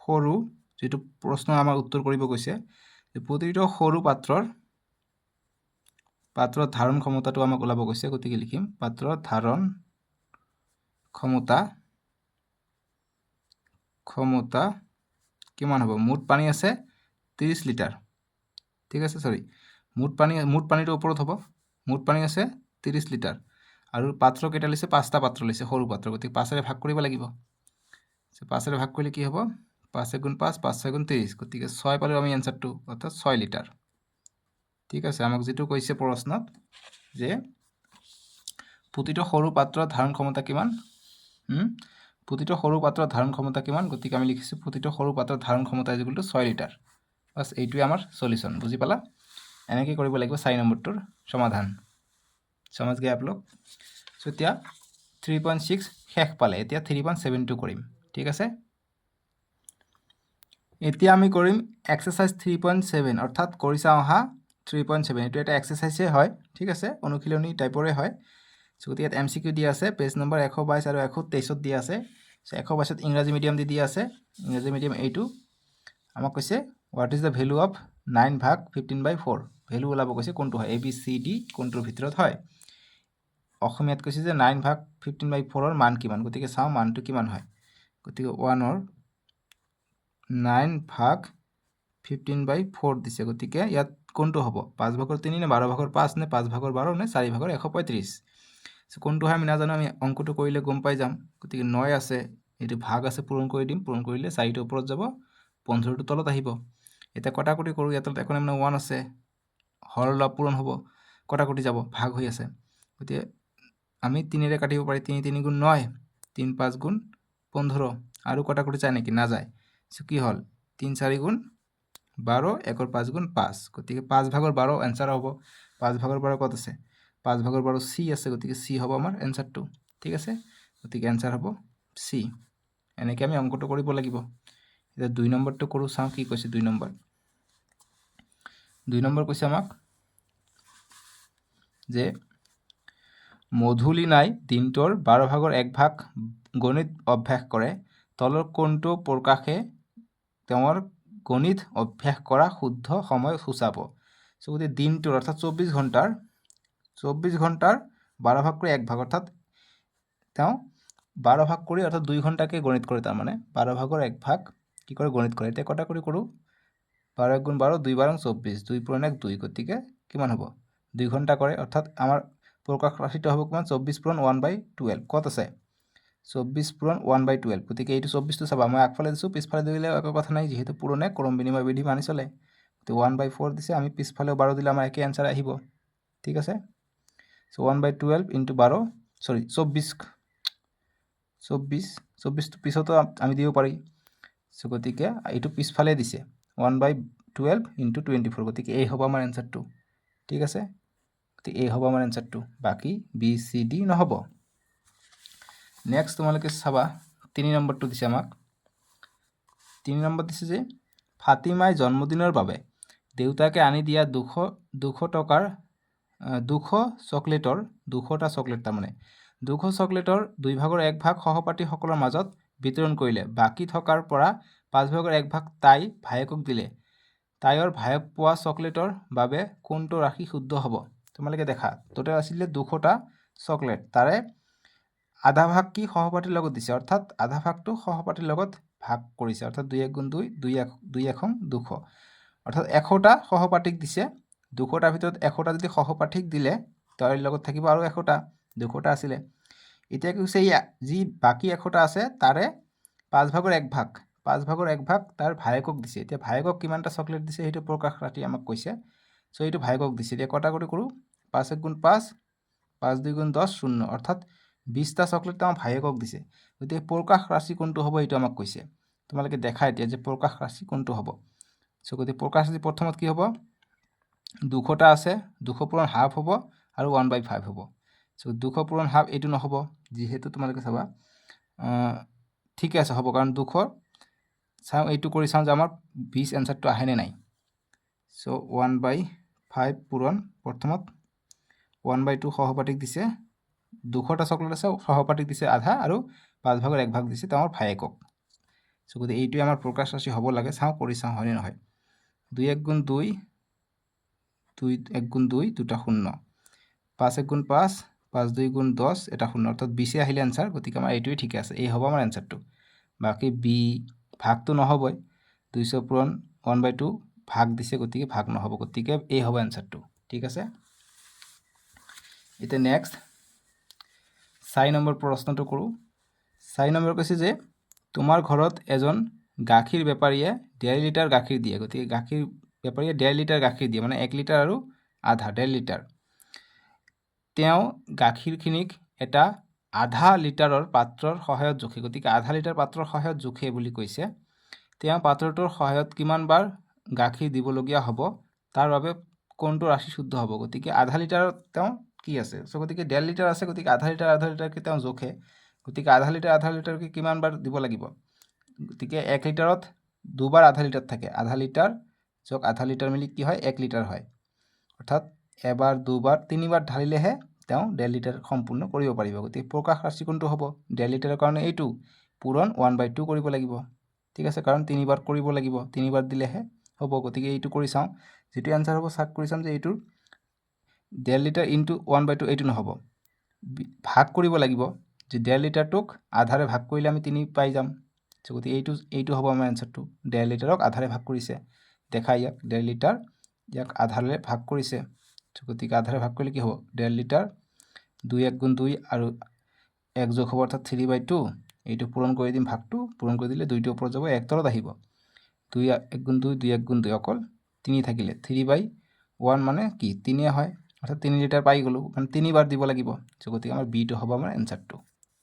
সৰু, যেটো প্ৰশ্ন আমাৰ উত্তৰ কৰিব কৈছে, যে প্ৰতিটো সৰু পাত্ৰৰ ধাৰণ ক্ষমতাটো আমাক ওলাব কৈছে। গতিকে লিখিম পাত্ৰৰ ধাৰণ ক্ষমতা কিমান হ'ব? মুঠ পানী আছে 30 লিটাৰ। ঠিক আছে, মুঠ পানীটো ওপৰত হ'ব, মুঠ পানী আছে 30 লিটাৰ, আৰু পাত্ৰ কেইটা লৈছে? 5টা পাত্ৰ লৈছে, সৰু পাত্ৰ, গতিকে 5ৰে ভাগ কৰিব লাগিব। 5 ভাগ কৰিলে কি হ'ব 5 গুণ 5 5 6 গুণ 30 গতিকে 6 পালোঁ আমি এনচাৰটো অৰ্থাৎ 6 লিটাৰ ঠিক আছে আমাক যেটো কৈছে প্ৰশ্নত যে প্ৰতিটো সৰু পাত্ৰৰ ধাৰণ ক্ষমতা কিমান প্ৰতিটো সৰু পাত্ৰৰ ধাৰণ ক্ষমতা কিমান গতিকে আমি লিখিছো প্ৰতিটো সৰু পাত্ৰৰ ধাৰণ ক্ষমতা ইজ ইকুৱেল টু 6 লিটাৰ বাস এইটোৱে আমাৰ সলিউশন বুজি পালা এনেকৈ কৰিব লাগিব 4 নম্বৰটোৰ সমাধান समझ गए आप लोग सो এতিয়া 3.6 শেষ পালে এতিয়া 3.72 কৰিম ঠিক আছে এতিয়া আমি কৰিম এক্সাৰসাইজ 3.7 অৰ্থাৎ কৰি চাও হা 3.7 এটো এটা এক্সাৰসাইজে হয় ঠিক আছে অনুশীলনী টাইপৰে হয় সো ইয়াত এমসিকিউ দিয়া আছে পেজ নম্বৰ 122 আৰু 123 ত দিয়া আছে সো 122 ত ইংৰাজী মিডিয়াম দি দিয়া আছে ইংৰাজী মিডিয়াম এইটো আমাক কৈছে what is the value of 9 ভাগ 15/4 ভ্যালু ওলাব কৈছে কোনটো হয় এ বি সি ডি কোনটোৰ ভিতৰত হয় অসমীয়াত কৈছে যে 9 ভাগ 15/4 ৰ মান কিমান গতিকে চাও মানটো কিমান হয় গতিকে 1 ৰ 9 ভাগ 15/4 দিছে গতিকে ইয়াত কোনটো হ'ব 5 ভাগৰ 3 নে 12 ভাগৰ 5 নে 5 ভাগৰ 12 নে 4 ভাগৰ 135 সো কোনটো হয় আমি নাজানো আমি অঙ্কটো কৰিলে গম পাই যাম গতিকে 9 আছে এটো ভাগ আছে পূৰণ কৰি দিম পূৰণ কৰিলে 4 টো ওপৰত যাব 15 টো তলত আহিব এটা কটাকটি কৰো ইয়াত এখন মানে 1 আছে হৰ লব পূৰণ হ'ব কটাকটি যাব ভাগ হৈ আছে গতিকে আমি 3 ৰে কাটিব পাৰি 3 3 গুণ 9 3 5 গুণ 15 আৰু কটাকটি চাই নেকি না যায় সো কি হল 3 4 গুণ 12 1 ৰ 5 গুণ 5 গতিকে 5 ভাগৰ 12 आंसर হ'ব 5 ভাগৰ 12 কত আছে 5 ভাগৰ 12 সি আছে গতিকে সি হ'ব আমাৰ आंसरটো ঠিক আছে গতিকে आंसर হ'ব সি এনেকৈ আমি অঙ্কটো কৰিব লাগিব এটা 2 নম্বৰটো কৰো চাও কি কৈছে 2 নম্বৰ 2 নম্বৰ কৈছে আমাক যে মধুলিনাই দিনটোৰ 12 ভাগৰ 1 ভাগ গণিত অভ্যাস কৰে তলৰ কোনটো প্ৰকাশে তেওঁৰ গণিত অভ্যাস কৰা শুদ্ধ সময় সূচাব সো গতি দিনটোৰ অৰ্থাৎ 24 ঘণ্টাৰ 12 ভাগ কৰি 1 ভাগ অৰ্থাৎ তেওঁ 12 ভাগ কৰি অৰ্থাৎ 2 ঘণ্টাকে গণিত কৰে তাৰ মানে 12 ভাগৰ 1 ভাগ কি কৰে গণিত কৰে এটা কটা কৰি কৰো 12 গুণ 12 2 12 24 2 পূৰণ 1 2 গতিকে কিমান হ'ব 2 ঘণ্টা কৰে অৰ্থাৎ আমাৰ প্রকাশ রাশিটা হবে কিমান 24 পূরণ 1/12 কত আছে 24 পূরণ 1/12 গতিকে এইটো 24 টো চাবা মই আগফালে দিছো পিছফালে দিলে একো কথা নাই যেহেতু পূৰণে ক্ৰম বিনিময় বিধি মানি চলে তো 1/4 দিছে আমি পিছফালেও 12 দিলে আমাৰ একে आंसर আহিব ঠিক আছে সো 1/12 * 12 সৰি 24 তো পিছতো আমি দিব পাৰি সো গতিকে এইটো পিছফালে দিছে 1/12 * 24 গতিকে এই হ'ব আমাৰ आंसरটো ঠিক আছে তো এই হ'ব আমাৰ आंसरটো বাকি বি সি ডি নহব নেক্সট তোমালোকে চাবা 3 নম্বৰটো দিছে আমাক 3 নম্বৰ দিছে যে ফাতিমাই জন্মদিনৰ বাবে দেউতাকে আনি দিয়া 200 টকাৰ 200 চকলেটৰ 200টা চকলেট তাৰ মানে 200 চকলেটৰ 2 ভাগৰ 1 ভাগ সহপাঠী সকলৰ মাজত বিতৰণ কৰিলে বাকি থকাৰ পৰা 5 ভাগৰ 1 ভাগ তাই ভায়েকক দিলে তাইৰ ভায়েক পোৱা চকলেটৰ বাবে কোনটো ৰাশি শুদ্ধ হ'ব তোমালোকে দেখা টোটাল আছিল 200টা চকলেট তাৰে আধা ভাগ কি সহপাঠীৰ লগত দিছে অৰ্থাৎ আধা ভাগটো সহপাঠীৰ লগত ভাগ কৰিছে অৰ্থাৎ 2 1 গুণ 2 2 1 200 অৰ্থাৎ 100টা সহপাঠীক দিছে 200টাৰ ভিতৰত 100টা যদি সহপাঠীক দিলে তাৰ লগত থাকিব আৰু 100টা 200টা আছিল এতিয়া কি হৈছে যি বাকি 100টা আছে তাৰে 5 ভাগৰ 1 ভাগ তাৰ ভায়েকক দিছে এতিয়া ভায়েকক কিমানটা চকলেট দিছে হেতু প্ৰকাশ ৰাতি আমাক কৈছে সো এইটো ভায়েকক দিছে এতিয়া কটাকটি কৰো 5 1 গুণ 5 5 2 গুণ 10 0 অৰ্থাৎ 20টা চকলেট আমাৰ ভায়েকক দিছে গতিকে প্ৰকাশ ৰাশি কোনটো হ'ব এইটো আমাক কৈছে তোমালোকে দেখা এতিয়া যে প্ৰকাশ ৰাশি কোনটো হ'ব সো গতিকে প্ৰকাশ ৰাশি প্ৰথমত কি হ'ব 200টা আছে 200 পূৰণ হাফ হ'ব আৰু 1/5 হ'ব সো 200 পূৰণ হাফ এইটো নহব যেহেতু তোমালোকে চাবা ঠিক আছে হ'ব কাৰণ 200 চাও এইটো কৰি চাও যে আমাৰ 20 आंसरটো আহে নে নাই সো 1/5 পূৰণ প্ৰথমত 1/2 সহপাঠীক দিছে 200টা চকলেট আছে সহপাঠীক দিছে আধা আৰু 5 ভাগৰ 1 ভাগ দিছে তেওঁৰ ভায়েকক সো গতি এইটোই আমাৰ প্ৰকাশ ৰাশি হ'ব লাগে চাও কৰি চাও হয় নে নহয় 2 1 গুণ 2 2 1 গুণ 2 দুটা শূন্য 5 1 গুণ 5 5 2 গুণ 10 এটা শূন্য অৰ্থাৎ 20 আহিলে आंसर গতিকে আমাৰ এইটোই ঠিক আছে এই হ'ব আমাৰ आंसरটো বাকি বি ভাগটো নহবই 200 পূৰণ 1/2 ভাগ দিছে গতিকে ভাগ নহব গতিকে এই হ'ব आंसरটো ঠিক আছে এটা নেক্সট 4 নম্বৰ প্ৰশ্নটো কৰো 4 নম্বৰ কৈছে যে তোমাৰ ঘৰত এজন গাখীৰ বেপাৰীয়ে 1.5 লিটাৰ গাখীৰ দিয়ে, গতিকে গাখীৰ বেপাৰীয়ে 1.5 লিটাৰ গাখীৰ দিয়ে, মানে 1 লিটাৰ আৰু আধা, 1.5 লিটাৰ। তেওঁ গাখীৰখিনিক এটা আধা লিটাৰৰ পাত্ৰৰ সহায়ত জোখে, গতিকে আধা লিটাৰ পাত্ৰৰ সহায়ত জোখে বুলি কৈছে। তেওঁ পাত্ৰটোৰ সহায়ত কিমানবাৰ গাখীৰ দিবলগীয়া হ'ব, তাৰ বাবে কোনটো ৰাশি শুদ্ধ হ'ব? গতিকে আধা লিটাৰত তেওঁ কি আছে? চ' গতিকে 1.5 লিটাৰ আছে, গতিকে আধা লিটাৰকে তেওঁ জোখে, গতিকে আধা লিটাৰকে কিমানবাৰ দিব লাগিব? গতিকে 1 লিটাৰত দুবাৰ আধা লিটাৰ থাকে, আধা লিটাৰ যোগ আধা লিটাৰ মিলি কি হয়? 1 লিটাৰ হয়। অৰ্থাৎ এবাৰ, দুবাৰ, তিনিবাৰ ঢালিলেহে তেওঁ 1.5 লিটাৰ সম্পূৰ্ণ কৰিব পাৰিব। গতিকে প্ৰকাশ ৰাশি কোনটো হ'ব? 1.5 লিটাৰৰ কাৰণে এইটো পূৰণ 1/2 কৰিব লাগিব, ঠিক আছে, কাৰণ তিনিবাৰ কৰিব লাগিব, তিনিবাৰ দিলেহে হ'ব। গতিকে এইটো কৰি চাওঁ, যিটো এনচাৰ হ'ব চাক কৰি চাম যে এইটোৰ 1.5 লিটাৰ ইনটু 1/2 এইটো নহ'ব, ভাগ কৰিব লাগিব। যে 1.5 লিটাৰটোক আধাৰে ভাগ কৰিলে আমি 3 পাই যাম। গতিকে এইটো হ'ব আমাৰ এনচাৰটো। 1.5 লিটাৰক আধাৰে ভাগ কৰিছে, দেখা ইয়াক 1.5 লিটাৰ ইয়াক আধাৰে ভাগ কৰিছে, গতিকে আধাৰে ভাগ কৰিলে কি হ'ব? 1.5 লিটাৰ 2 1 গুণ 2 আৰু 1 যোগ হ'ব, অৰ্থাৎ 3/2। এইটো পূৰণ কৰি দিম, ভাগটো পূৰণ কৰি দিলে 2টো ওপৰত যাব, 1 তলত আহিব। 2 1 গুণ 2 2 1 গুণ 2 অকল 3 থাকিলে 3/1 মানে কি? 3 হয়, অৰ্থাৎ 3 লিটাৰ পাই গ'লোঁ, মানে 3বাৰ দিব লাগিব। গতিকে আমাৰ বিটো হ'ব আমাৰ এনচাৰটো,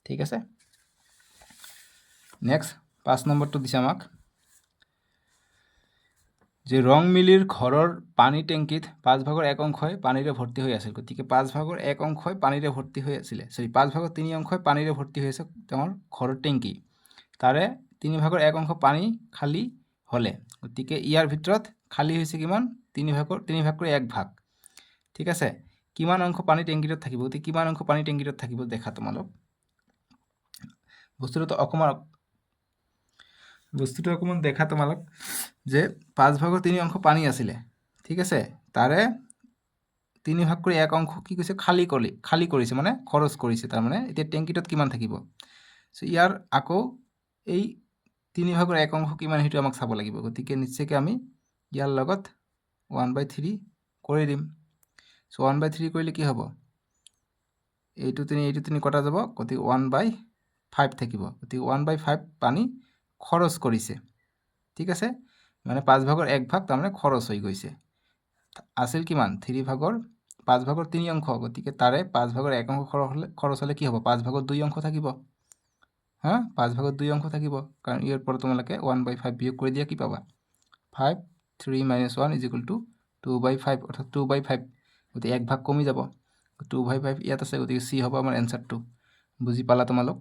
ঠিক আছে। নেক্সট 5 নম্বৰটো দিছে আমাক যে ৰংমিলিৰ ঘৰৰ পানী টেংকিত 1/5 পানীৰে ভৰ্তি হৈ আছিল। গতিকে 1/5 পানীৰে ভৰ্তি হৈ আছিলে, 5/3 পানীৰে ভৰ্তি হৈ আছে তেওঁৰ ঘৰৰ টেংকি। তাৰে 3/1 পানী খালী হ'লে, গতিকে ইয়াৰ ভিতৰত খালী হৈছে কিমান? 3/1 ঠিক আছে। কিমান অংশ পানী টেংকিটোত থাকিব? গতিকে কিমান অংশ পানী টেংকিটোত থাকিব দেখা তোমালোক। বস্তুটো অকণমান দেখা তোমালোক যে 5/3 পানী আছিলে, ঠিক আছে। তাৰে 3/1 কি কৈছে? খালী কৰিছে, মানে খৰচ কৰিছে। তাৰমানে এতিয়া টেংকিটোত কিমান থাকিব? চ' ইয়াৰ আকৌ এই 3/1 কিমান সেইটো আমাক চাব লাগিব। গতিকে নিশ্চয়কৈ আমি ইয়াৰ লগত 1/3 কৰি দিম। চ' 1/3 কৰিলে কি হ'ব? এইটো 3 কটা যাব, গতিকে 1/5 থাকিব। গতিকে 1/5 পানী খৰচ কৰিছে, ঠিক আছে, মানে 1/5 তাৰমানে খৰচ হৈ গৈছে। আছিল কিমান? 5/3, গতিকে তাৰে 5/1 খৰচ হ'লে কি হ'ব? 5/2 থাকিব, 5/2 থাকিব, কাৰণ ইয়াৰ পৰা তোমালোকে 1/5 বিয়োগ কৰি দিয়া কি পাবা? 5 3 - 1 = 2/5, অৰ্থাৎ 2/5, গতিকে 1 কমি যাব, 2/5 ইয়াত আছে, গতিকে চি হ'ব আমাৰ এনচাৰটো। বুজি পালা তোমালোক?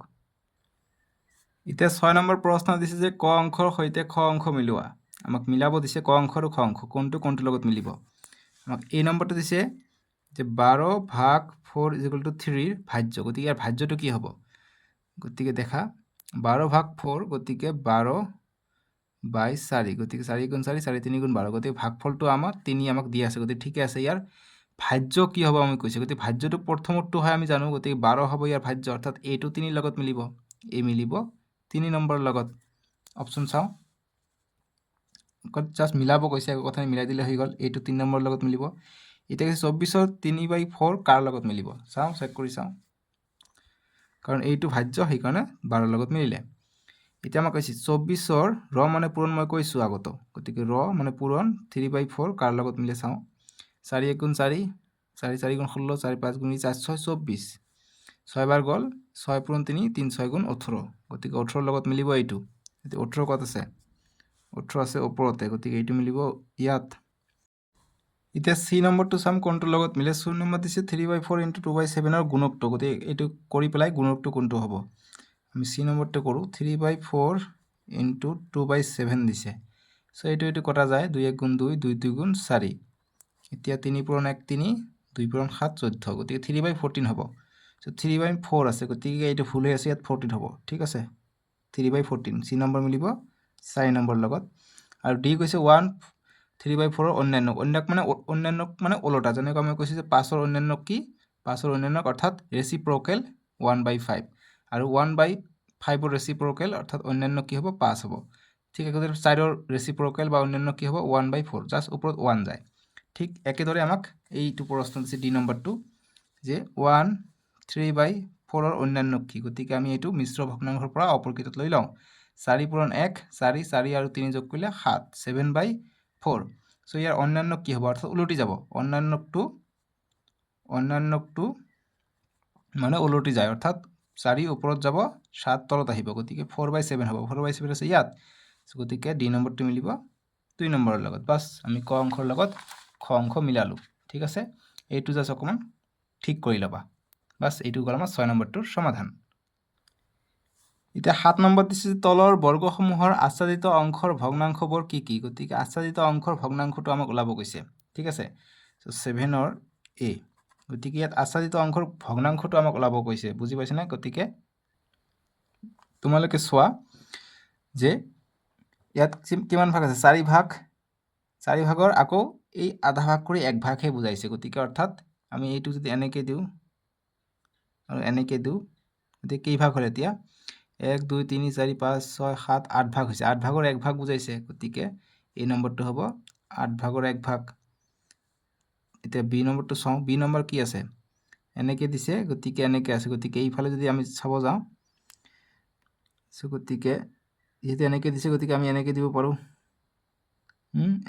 এতিয়া 6 নম্বৰ প্ৰশ্ন দিছে যে ক অংশৰ সৈতে খ অংশ মিলোৱা। আমাক মিলাব দিছে ক অংশ আৰু খ অংশ, কোনটোৰ লগত মিলিব। আমাক এই নম্বৰটো দিছে যে 12/4 = 3 ভাজ্য, গতিকে ইয়াৰ ভাজ্যটো কি হ'ব? গতিকে দেখা 12/4, গতিকে 12/4, গতিকে 4 গুণ 4 4 3 গুণ 12, গতিকে ভাগফলটো আমাৰ 3 আমাক দিয়া আছে, গতিকে ঠিকে আছে। ইয়াৰ ভাজ্য কি হ'ব আমি কৈছোঁ, গতিকে ভাজ্যটো প্ৰথমটো হয় আমি জানো, গতিকে 12 হ'ব ইয়াৰ ভাজ্য, অৰ্থাৎ এইটো 3 লগত মিলিব, এই মিলিব 3 নম্বৰ লগত। অপশ্যন চাওঁ, জাষ্ট মিলাব কৈছে, একো কথা মিলাই দিলে হৈ গ'ল। এইটো 3 নম্বৰ লগত মিলিব। এতিয়া কৈছে 24ৰ 3/4 কাৰ লগত মিলিব? চাওঁ, চেক কৰি চাওঁ, কাৰণ এইটো ভাজ্য, সেইকাৰণে 12 লগত মিলিলে। এতিয়া আমাক কৈছে 24ৰ ৰ মানে পূৰণ, মই কৈছোঁ আগতো, গতিকে ৰ মানে পূৰণ 3/4 কাৰ লগত মিলে চাওঁ। 4 1 গুণ 4 4 4 গুণ 16 4 5 গুণ 4 6 24, 6 বাৰ গ'ল, 6 পূৰণ 3 3 6 গুণ 18, গতিকে 18 লগত মিলিব এইটো। গতিকে 18 ক'ত আছে? 18 আছে ওপৰতে, গতিকে এইটো মিলিব ইয়াত। এতিয়া চি নম্বৰটো চাম কোনটোৰ লগত মিলে। 4 নম্বৰ দিছে 3/4 × 2/7 গুণকটো, গতিকে এইটো কৰি পেলাই গুণকটো কোনটো হ'ব। আমি চি নম্বৰটো কৰোঁ। 3/4 × 2/7 দিছে, চ' এইটো কটা যায়, 2 1 গুণ 2 2 2 গুণ 4। এতিয়া 3 পূৰণ 1 3 2 পূৰণ 7 14, গতিকে 3/14 হ'ব। চ' 3/4 আছে, গতিকে এইটো ভুল হৈ আছে, ইয়াত 14 হ'ব, ঠিক আছে। 3/14 চি নম্বৰ মিলিব 4 নম্বৰ লগত। আৰু ডি কৈছে 1 3/4 অন্যান্যক মানে ওলোটা, যেনেকৈ আমি কৈছোঁ যে 5ৰ অন্যান্যক কি? 5ৰ অন্যান্যক অৰ্থাৎ ৰেচিপ্ৰকেল 1/5, আৰু 1/5ৰ ৰেচিপ্ৰকেল অৰ্থাৎ অন্যান্য কি হ'ব? 5 হ'ব। ঠিক একেদৰে 4ৰ ৰেচিপ্ৰকেল বা অন্যান্য কি হ'ব? 1/4, জাষ্ট ওপৰত 1 যায়। ঠিক একেদৰে আমাক এইটো প্ৰশ্ন দিছে ডি নম্বৰটো, যে 1 3/4 অন্যান্য কি? গতিকে আমি এইটো মিশ্ৰ ভগ্নাংশৰ পৰা অপৰকেইটাত লৈ লওঁ, 4 পূৰণ 1 4 4 আৰু 3 যোগ কৰিলে 7 7/4 সো ইয়াৰ অন্যান্য কি হ'ব অৰ্থাৎ উলটি যাব অন্যান্যটো মানে উলটি যায় অৰ্থাৎ 4 ওপৰত যাব 7 তলত আহিব গতিকে 4/7 হ'ব 4/7 আছে ইয়াত গতিকে ডি নম্বৰটো মিলিব 2 নম্বৰৰ লগত বাস আমি ক অংশৰ লগত খ অংশ মিলালো ঠিক আছে এইটো জাস্ট অকমান ঠিক কৰি লবা বাস এইটো গল আমাৰ 6 নম্বৰটোৰ সমাধান এতিয়া 7 নম্বৰ দিছে তলৰ বৰ্গসমূহৰ আচ্ছাদিত অংশৰ ভগ্নাংশবোৰ কি কি গতিকে আচ্ছাদিত অংশৰ ভগ্নাংশটো আমাক ওলাব কৈছে ঠিক আছে সো 7 ৰ এ গতিকে ইয়াত আচ্ছাদিত অংশৰ ভগ্নাংশটো আমাক ওলাব কৈছে বুজি পাইছে না গতিকে তোমালোকে চোৱা যে ইয়াত কিমান ভাগ আছে 4 ভাগ 4 ভাগৰ আকৌ এই আধা ভাগ কৰি 1 ভাগহে বুজাইছে গতিকে অৰ্থাৎ আমি এইটো যদি এনেকে দিও আৰু এনেকে দিও গতিকে কি ভাগ হল এতিয়া 1 2 3 4 5 6 7 8 ভাগ হৈছে 8 ভাগৰ 1 ভাগ বুজাইছে গতিকে এই নম্বৰটো হ'ব 8 ভাগৰ 1 ভাগ এতিয়া বি নম্বৰটো চাও বি নম্বৰ কি আছে এনেকে দিছে গতিকে এনেকে আছে গতিকে এইফালে যদি আমি চাব যাও সো গতিকে যেতে এনেকে দিছে গতিকে আমি এনেকে দিব পাৰো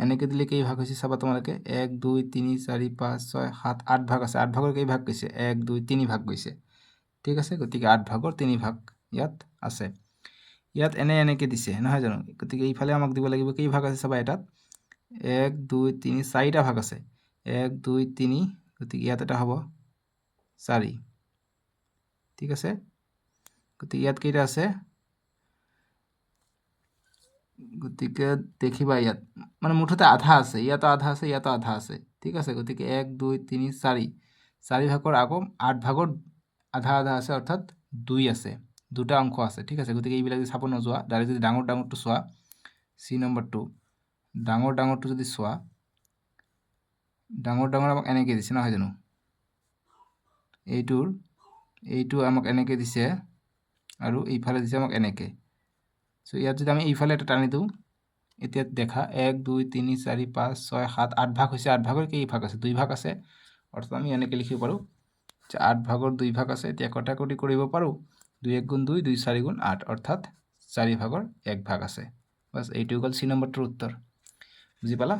এনেকে দিলে কি ভাগ হৈছে চাবা তোমালোকে 1 2 3 4 5 6 7 8 ভাগ আছে 8 ভাগৰ কি ভাগ গৈছে 1 2 3 ভাগ গৈছে ঠিক আছে গতিকে 8 ভাগৰ 3 ভাগ ইয়াত আছে ইয়াত এনেকে দিছে নহয় জানো গতিকে এইফালে আমাক দিব লাগিব কি ভাগ আছে চাবা এটাত 1 2 3 4টা ভাগ আছে 1 2 3 গতিকে ইয়াত এটা হ'ব 4 ঠিক আছে গতিকে ইয়াত কেইটা আছে গতিকে দেখিবা ইয়াত মানে মুঠতে আধা আছে ইয়াতো আধা আছে ইয়াতো আধা আছে ঠিক আছে গতিকে 1 2 3 4 4 ভাগৰ আকৌ 8 ভাগৰ আধা আধা আছে অৰ্থাৎ 2 আছে দুটা অংশ আছে ঠিক আছে গতিকে এইবিলাক যদি চাব নযোৱা ডাইৰেক্ট যদি ডাঙৰ ডাঙৰটো চোৱা সি নম্বৰটো ডাঙৰ ডাঙৰটো যদি চোৱা ডাঙৰ ডাঙৰ আমাক এনেকে দিছে নহয় জানো এইটো আমাক এনেকে দিছে আৰু এইফালে দিছে আমাক এনেকে সো ইয়াত যদি আমি এইফালে এটা টানি দিও এতিয়া দেখা 1 2 3 4 5 6 7 8 ভাগ হৈছে 8 ভাগৰ কি ভাগ আছে 2 ভাগ আছে অৰ্থাৎ আমি এনেকে লিখিব পাৰো যে 8 ভাগৰ 2 ভাগ আছে এতিয়া কটাকটি কৰিব পাৰো 2 1 গুণ 2 2 4 গুণ 8 অৰ্থাৎ 4 ভাগৰ 1 ভাগ আছে বাস এইটো গল সি নম্বৰটোৰ উত্তৰ বুজি পালা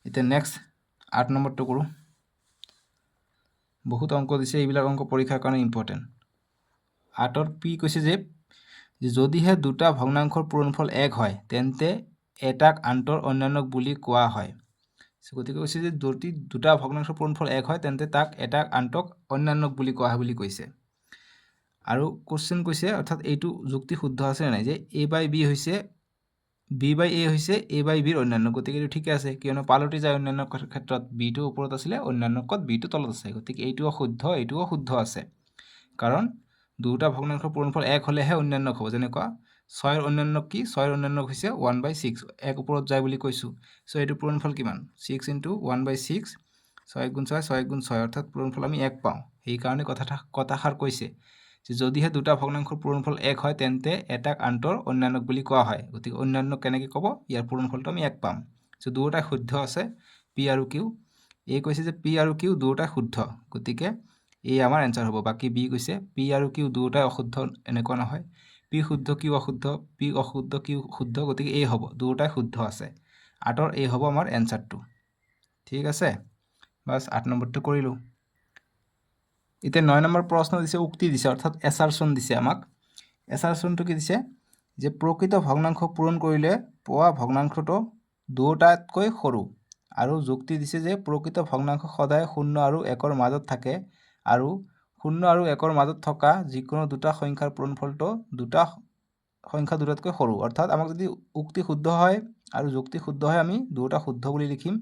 এতিয়া নেক্সট 8 নম্বৰটো কৰো বহুত অংক দিছে এইবিলাক অংক পৰীক্ষাৰ কাৰণে ইম্পৰ্টেন্ট 8 ৰ পি কৈছে যে যদিহে দুটা ভগ্নাংশৰ পূৰণফল 1 হয় তেন্তে এটাক আন্তৰ অন্যান্যক বুলি কোৱা হয় গতিকে কৈছে যে যদি দুটা ভগ্নাংশৰ পূৰণফল 1 হয় তেন্তে তাক এটাক আন্তক অন্যান্যক বুলি কোৱা হয় বুলি কৈছে আৰু কোশ্চেন কৈছে অৰ্থাৎ এইটো যুক্তি শুদ্ধ আছে নাই যে a/b হৈছে b/a হৈছে a/b ৰ অন্যান্য গতিকে এইটো ঠিক আছে কিয়নো পালটি যায় অন্যান্য ক্ষেত্ৰত b টো ওপৰত আছিল অন্যান্যকত b টো তলত আছে গতিকে এইটোও শুদ্ধ আছে কাৰণ দুটা ভগ্নাংশৰ পূৰণফল 1 হলেহে অন্যান্য হ'ব যেনেকুৱা 6 ৰ অন্যান্য কি 6 ৰ অন্যান্য হৈছে 1/6 1 ওপৰত যায় বুলি কৈছো সো এইটো পূৰণফল কিমান 6 * 1/6 6 গুণ 6 6 গুণ 6 অৰ্থাৎ পূৰণফল আমি 1 পাও এই কাৰণে কথাষাৰ কৈছে যে যদিহে দুটা ভগ্নাংশৰ পূৰণফল 1 হয় তেন্তে এটাক আন্তৰ অন্যান্যক বুলি কোৱা হয় গতিকে অন্যান্য কেনেকৈ ক'ব ইয়াৰ পূৰণফলটো আমি 1 পাম সো দুটা শুদ্ধ আছে p আৰু q এই কৈছে যে p আৰু q দুটা শুদ্ধ গতিকে এই আমাৰ आंसर হ'ব বাকি b কৈছে p আৰু q দুটাই অশুদ্ধ এনেকুৱা নহয় p শুদ্ধ q অশুদ্ধ p অশুদ্ধ q শুদ্ধ গতিকে এই হ'ব দুটাই শুদ্ধ আছে 8 ৰ এই হ'ব আমাৰ आंसरটো ঠিক আছে বাস 8 নম্বৰটো কৰিলো এতিয়া 9 নম্বৰ প্ৰশ্ন দিছে উক্তি দিছে অৰ্থাৎ এছাৰচন দিছে আমাক এছাৰচনটো কি দিছে যে প্ৰকৃত ভগ্নাংশ পূৰণ কৰিলে পোৱা ভগ্নাংশটো দুটাতকৈ সৰু আৰু যুক্তি দিছে যে প্ৰকৃত ভগ্নাংশ সদায় 0 আৰু 1 ৰ মাজত থাকে আৰু 0 আৰু 1 ৰ মাজত থকা যিকোনো দুটা সংখ্যাৰ পূৰণফলটো দুটা সংখ্যা দুটাতকৈ সৰু অৰ্থাৎ আমাক যদি উক্তি শুদ্ধ হয় আৰু যুক্তি শুদ্ধ হয় আমি দুটা শুদ্ধ বুলি লিখিম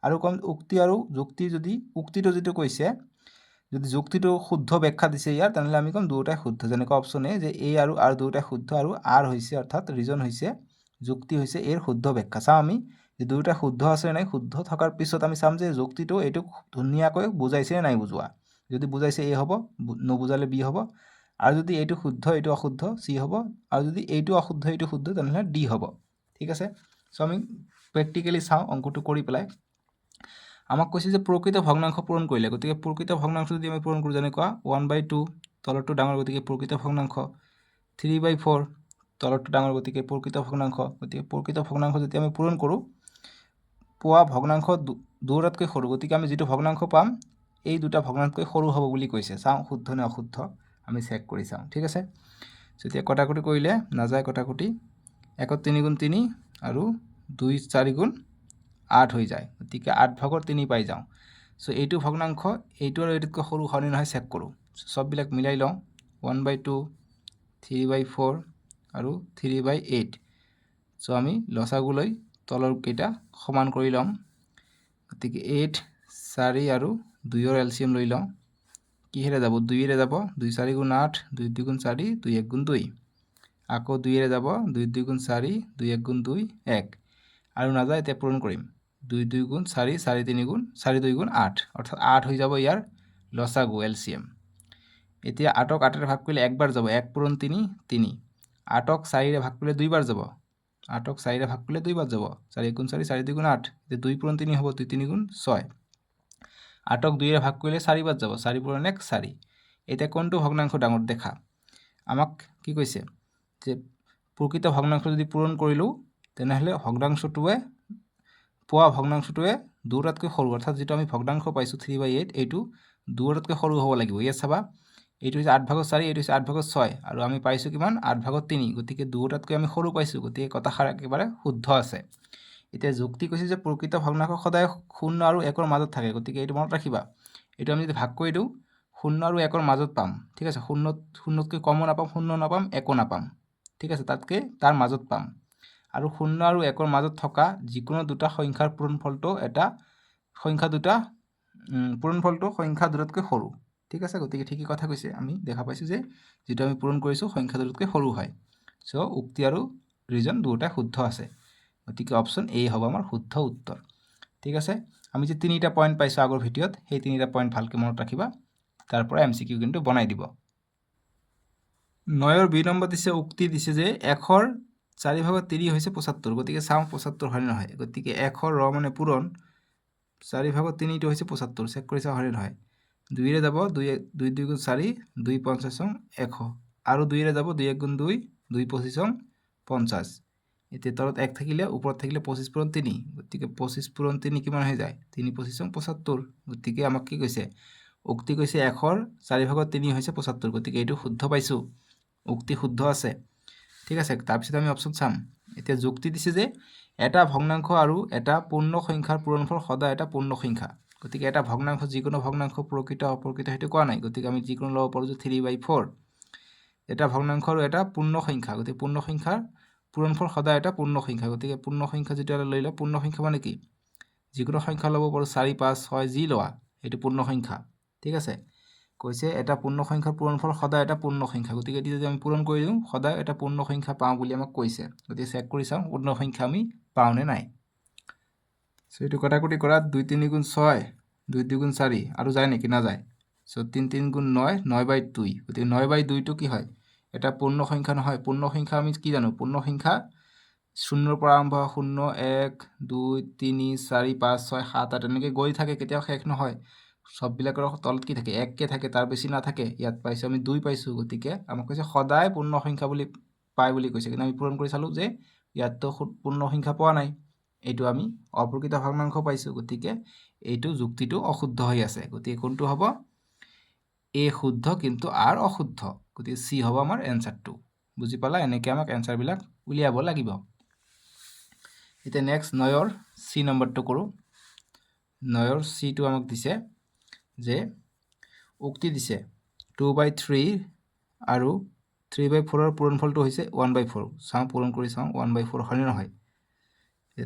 আৰু কম উক্তি আৰু যুক্তি যদি উক্তিটো যেটো কৈছে যদি যুক্তিটো শুদ্ধ ব্যাখ্যা দিছে ইয়াৰ তাহলে আমি কম দুটাই শুদ্ধ যেনেকৈ অপচন এ যে a আৰু r দুটাই শুদ্ধ আৰু r হৈছে অৰ্থাৎ ৰিজন হৈছে যুক্তি হৈছে এর শুদ্ধ ব্যাখ্যা চাও আমি যে দুটা শুদ্ধ আছে নাই শুদ্ধ থাকাৰ পিছত আমি চাম যে যুক্তিটো এটো ধুনিয়াকৈ বুজাইছে নাই বুজোৱা যদি বুজাইছে a হ'ব নবুজালে b হ'ব আৰু যদি এটো শুদ্ধ এটো অশুদ্ধ c হ'ব আৰু যদি এটো অশুদ্ধ এটো শুদ্ধ তাহলে d হ'ব ঠিক আছে সো আমি প্ৰ্যাকটিক্যালি চাও অঙ্কটো কৰি পেলাই আমাক কৈছে যে প্ৰকৃত ভগ্নাংশ পূৰণ কৰিলে গতিকে প্ৰকৃত ভগ্নাংশ যদি আমি পূৰণ কৰো যেনেকুৱা 1/2 তলৰটো ডাঙৰ গতিকে প্ৰকৃত ভগ্নাংশ 3/4 তলৰটো ডাঙৰ, গতিকে প্ৰকৃত ভগ্নাংশ। গতিকে প্ৰকৃত ভগ্নাংশ যেতিয়া আমি পূৰণ কৰোঁ, পোৱা ভগ্নাংশ দুটাতকৈ সৰু, গতিকে আমি যিটো ভগ্নাংশ পাম এই দুটা ভগ্নাংশতকৈ সৰু হ'ব বুলি কৈছে। চাওঁ শুদ্ধ নে অশুদ্ধ, আমি চেক কৰি চাওঁ। ঠিক আছে, যেতিয়া কটাকটি কৰিলে নাযায় কটাকটি, 1 3 গুণ 3 আৰু 2 4 গুণ 8 হৈ যায়, গতিকে 8/3 পাই যাওঁ। চ' এইটো ভগ্নাংশ এইটো আৰু এইটোতকৈ সৰু হয়নে নহয় চেক কৰোঁ। চববিলাক মিলাই লওঁ, 1/2, 3/4 আৰু 3/8। চ' আমি লসাগুলৈ তলৰ কেইটা সমান কৰি ল'ম। গতিকে 8, 4 আৰু 2ৰ এলচিএম লৈ লওঁ। কিহেৰে যাব? 2ৰে যাব, 2 4 গুণ 8, 2 2 গুণ 4, 2 1 গুণ 2। আকৌ 2ৰে যাব, 2 2 গুণ 4, 2 1 গুণ 2, 1। আৰু নাযায়, এতিয়া পূৰণ কৰিম। 2 2 গুণ 4, 4 3 গুণ 4 2 গুণ 8, অৰ্থাৎ 8 হৈ যাব ইয়াৰ লসাগু এলচিএম। এতিয়া 8ক 8ৰে ভাগ কৰিলে একবাৰ যাব, 1 পূৰণ 3, 3। 8ক 4ৰে ভাগ কৰিলে দুইবাৰ যাব, 8ক 4ৰে ভাগ কৰিলে দুইবাৰ যাব, 4 গুণ 4, 4 2 গুণ 8। এতিয়া 2 পূৰণ 3 হ'ব, 2 3 গুণ 6। 8ক 2ৰে ভাগ কৰিলে 4বাৰ যাব, 4 পূৰণ 1, 4। এতিয়া কোনটো ভগ্নাংশ ডাঙৰ দেখা? আমাক কি কৈছে যে প্ৰকৃত ভগ্নাংশ যদি পূৰণ কৰিলোঁ তেনেহ'লে ভগ্নাংশটোৱে পোৱা ভগ্নাংশটোৱে দুটাতকৈ সৰু, অৰ্থাৎ যিটো আমি ভগ্নাংশ পাইছোঁ 3/8, এইটো দুটাতকৈ সৰু হ'ব লাগিব। ইয়াত চাবা, এইটো হৈছে 8/4, এইটো হৈছে 8/6, আৰু আমি পাইছোঁ কিমান? 8/3। গতিকে দুটাতকৈ আমি সৰু পাইছোঁ, গতিকে কথাষাৰ একেবাৰে শুদ্ধ আছে। এতিয়া যুক্তি কৈছে যে প্ৰকৃত ভগ্নাংশ সদায় 0 আৰু 1ৰ মাজত থাকে, গতিকে এইটো মনত ৰাখিবা। এইটো আমি যদি ভাগ কৰি দিওঁ 0 আৰু 1ৰ মাজত পাম। ঠিক আছে, 0তকৈ কমো নাপাম, 0 নাপাম, 1ও নাপাম। ঠিক আছে, তাতকৈ তাৰ মাজত পাম। আৰু 0 আৰু 1ৰ মাজত থকা যিকোনো দুটা সংখ্যাৰ পূৰণফলটো সংখ্যা দুটাতকৈ সৰু। ঠিক আছে, গতিকে ঠিকেই কথা কৈছে। আমি দেখা পাইছোঁ যে যিটো আমি পূৰণ কৰিছোঁ সংখ্যা দুটাতকৈ সৰু হয়। চ' উক্তি আৰু ৰিজন দুয়োটাই শুদ্ধ আছে, গতিকে অপশ্যন এ হ'ব আমাৰ শুদ্ধ উত্তৰ। ঠিক আছে, আমি যে 3টা পইণ্ট পাইছোঁ আগৰ ভিডিঅ'ত, সেই 3টা পইণ্ট ভালকৈ মনত ৰাখিবা, তাৰ পৰা MCQ কিন্তু বনাই দিব। 9ৰ বি নম্বৰ দিছে, উক্তি দিছে যে 1ৰ 4/3 হৈছে 75, গতিকে চাওঁ 75 হয়নে নহয়। গতিকে 1ৰ ৰ মানে পূৰণ, 4/3টো হৈছে 75, চেক কৰি চাওঁ হয়নে নহয়। 2ৰে যাব, 2 2 গুণ 4, 2 5 100, আৰু 2ৰে যাব, 2 1 গুণ 2, 2 25 50। এতিয়া তলত 1 থাকিলে, ওপৰত থাকিলে 25 পূৰণ 3, গতিকে 25 পূৰণ 3 কিমান হৈ যায়? 3 25 75। গতিকে আমাক কি কৈছে? উক্তি কৈছে 1ৰ 4/3 হৈছে 75, গতিকে এইটো শুদ্ধ পাইছোঁ, উক্তি শুদ্ধ আছে। ঠিক আছে, তাৰপিছত আমি অপশ্যন চাম। এতিয়া যুক্তি দিছে যে এটা ভগ্নাংশ আৰু এটা পূৰ্ণ সংখ্যাৰ পূৰণফল সদায় এটা পূৰ্ণ সংখ্যা। গতিকে এটা ভগ্নাংশ, যিকোনো ভগ্নাংশ প্ৰকৃত অপ্ৰকৃত সেইটো কোৱা নাই, গতিকে আমি যিকোনো ল'ব পাৰোঁ যে 3/4। এটা ভগ্নাংশ আৰু এটা পূৰ্ণ সংখ্যা, গতিকে পূৰ্ণ সংখ্যাৰ পূৰণফল সদায় এটা পূৰ্ণ সংখ্যা। গতিকে পূৰ্ণ সংখ্যা যিটো এটা লৈ লওঁ, পূৰ্ণ সংখ্যা মানে কি? যিকোনো সংখ্যা ল'ব পাৰোঁ, 4 5 6 যি লোৱা, সেইটো পূৰ্ণ সংখ্যা। ঠিক আছে, কৈছে এটা পূৰ্ণ সংখ্যাৰ পূৰণফল সদায় এটা পূৰ্ণ সংখ্যা, গতিকে এটি যদি আমি পূৰণ কৰি দিওঁ সদায় এটা পূৰ্ণ সংখ্যা পাওঁ বুলি আমাক কৈছে। গতিকে চেক কৰি চাওঁ পূৰ্ণ সংখ্যা আমি পাওঁ নে নাই। চ' এইটো কটাকটি কৰাত 2 3 গুণ 6, 2 2 গুণ 4, আৰু যায় নেকি? নাযায়। চ' 3 3 গুণ 9, 9/2। গতিকে 9/2টো কি হয়? এটা পূৰ্ণ সংখ্যা নহয়। পূৰ্ণ সংখ্যা আমি কি জানো? পূৰ্ণ সংখ্যা 0ৰ পৰা আৰম্ভ হয়, 0 1 2 3 4 5 6 7 8 এনেকৈ গৈ থাকে, কেতিয়াও শেষ নহয়। সববিলাকৰ তলত কি থাকে? 1কে থাকে, তাৰ বেছি নাথাকে। ইয়াত পাইছোঁ আমি 2 পাইছোঁ, গতিকে আমাক কৈছে সদায় পূৰ্ণ সংখ্যা বুলি পায় বুলি কৈছে, কিন্তু আমি পূৰণ কৰি চালোঁ যে ইয়াততো পূৰ্ণ সংখ্যা পোৱা নাই, এইটো আমি অপ্ৰকৃত ভগ্নাংশ পাইছোঁ, গতিকে এইটো যুক্তিটো অশুদ্ধ হৈ আছে। গতিকে কোনটো হ'ব? এ শুদ্ধ কিন্তু আৰ অশুদ্ধ, গতিকে চি হ'ব আমাৰ এনচাৰটো। বুজি পালা? এনেকৈ আমাক এনচাৰবিলাক উলিয়াব লাগিব। এতিয়া নেক্সট 9ৰ চি নম্বৰটো কৰোঁ। 9ৰ চিটো আমাক দিছে যে উক্তি দিছে 2/3 আৰু 3/4ৰ পূৰণফলটো হৈছে 1/4। চাওঁ পূৰণ কৰি চাওঁ 1/4 হয়নে নহয়।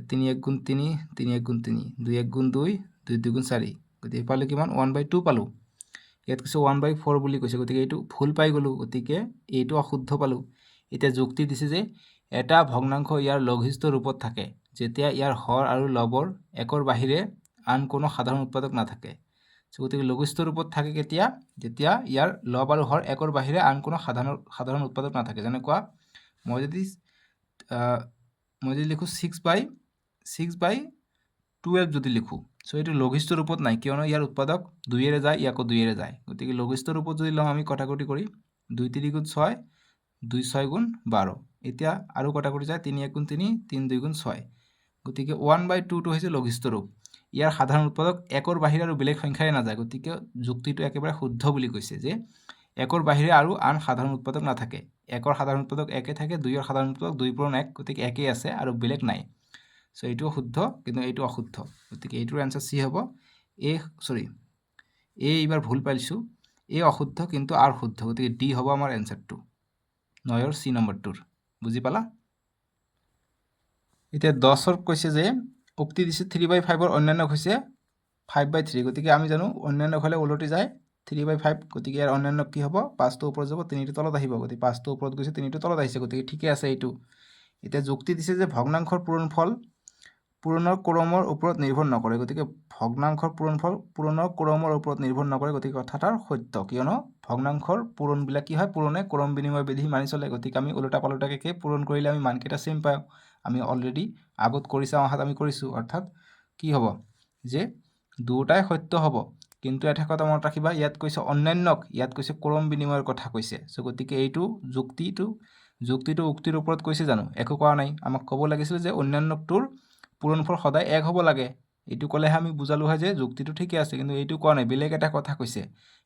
3 1 গুণ 3, 3 1 গুণ 3, 2 1 গুণ 2, 2 2 গুণ 4, গতিকে পালোঁ কিমান? 1/2 পালোঁ। ইয়াত কৈছে 1/4 বুলি কৈছে, গতিকে এইটো ভুল পাই গ'লোঁ, গতিকে এইটো অশুদ্ধ পালোঁ। এতিয়া যুক্তি দিছে যে এটা ভগ্নাংশ ইয়াৰ লঘিষ্ঠ ৰূপত থাকে যেতিয়া ইয়াৰ হৰ আৰু লবৰ 1ৰ বাহিৰে আন কোনো সাধাৰণ উৎপাদক নাথাকে। গতিকে লঘিষ্ঠ ৰূপত থাকে কেতিয়া? যেতিয়া ইয়াৰ লব আৰু হৰ 1ৰ বাহিৰে আন কোনো সাধাৰণ উৎপাদক নাথাকে। যেনেকুৱা মই যদি লিখোঁ 6/12 যদি লিখোঁ, চ' এইটো লঘিষ্ঠ ৰূপত নাই, কিয়নো ইয়াৰ উৎপাদক 2ৰে যায়, ইয়াকো 2ৰে যায়। গতিকে লঘিষ্ঠ ৰূপত যদি লওঁ আমি কটাকটি কৰি 2 3 গুণ 6, 2 6 গুণ 12 এতিয়া আৰু কটাকটি যায় 3 1 গুণ 3 3 2 গুণ 6 গতিকে 1/2 টো হৈছে লঘিষ্ঠ ৰূপ ইয়াৰ সাধাৰণ উৎপাদক একৰ বাহিৰে আৰু বেলেগ সংখ্যাৰে নাযায় গতিকে যুক্তিটো একেবাৰে শুদ্ধ বুলি কৈছে যে একৰ বাহিৰে আৰু আন সাধাৰণ উৎপাদক নাথাকে একৰ সাধাৰণ উৎপাদক একে থাকে 2ৰ সাধাৰণ উৎপাদক 2 পূৰণ 1 গতিকে একেই আছে আৰু বেলেগ নাই সো এইটো শুদ্ধ কিন্তু এইটো অশুদ্ধ গতিকে এইটোৰ আনসাৰ সি হ'ব এইবাৰ ভুল পাইছো এই অশুদ্ধ কিন্তু আৰ শুদ্ধ গতিকে ডি হ'ব আমাৰ এনসাৰটো 9ৰ সি নম্বৰটোৰ বুজি পালা এতিয়া 10ৰ কৈছে যে উক্তি দিছে 3/5ৰ অন্যান্য হৈছে 5/3 গতিকে আমি জানো অন্যান্য হলে উলটি যায় 3/5 গতিকে ইয়াৰ অন্যান্য কি হ'ব 5টো ওপৰত যাব 3টো তলত আহিব গতিকে 5টো ওপৰত গৈছে 3টো তলত আহিছে গতিকে ঠিকে আছে এইটো এতিয়া যুক্তি দিছে যে ভগ্নাংশৰ পূৰণফল পূৰণৰ ক্ৰমৰ ওপৰত নিৰ্ভৰ নকৰে গতিকে ভগ্নাংশৰ পূৰণফল পূৰণৰ ক্ৰমৰ ওপৰত নিৰ্ভৰ নকৰে গতিকে কথাটাৰ সত্য কিয়নো ভগ্নাংশৰ পূৰণবিলাক কি হয় পূৰণে ক্ৰম বিনিময় বিধি মানি চলে গতিকে আমি উলটা পালটাকে পূৰণ কৰিলে আমি মানকেইটা সেম পাওঁ আমি অলৰেডি আগত কৰিছা অহাত আমি কৰিছো অৰ্থাৎ কি হ'ব যে দুটাই সত্য হ'ব কিন্তু এটা কথা মনত ৰাখিবা ইয়াত কৈছে অন্যান্যক ইয়াত কৈছে ক্ৰম বিনিময়ৰ কথা কৈছে সো গতিকে এইটো যুক্তিটো উক্তিৰ ওপৰত কৈছে জানো একো কোৱা নাই আমাক ক'ব লাগিছিল যে অন্যান্যটোৰ পূৰণফল সদায় এক হ'ব লাগে এইটো ক'লেহে আমি বুজালো হয় যে যুক্তিটো ঠিকে আছে কিন্তু এইটো কোৱা নাই বেলেগ এটা কথা কৈছে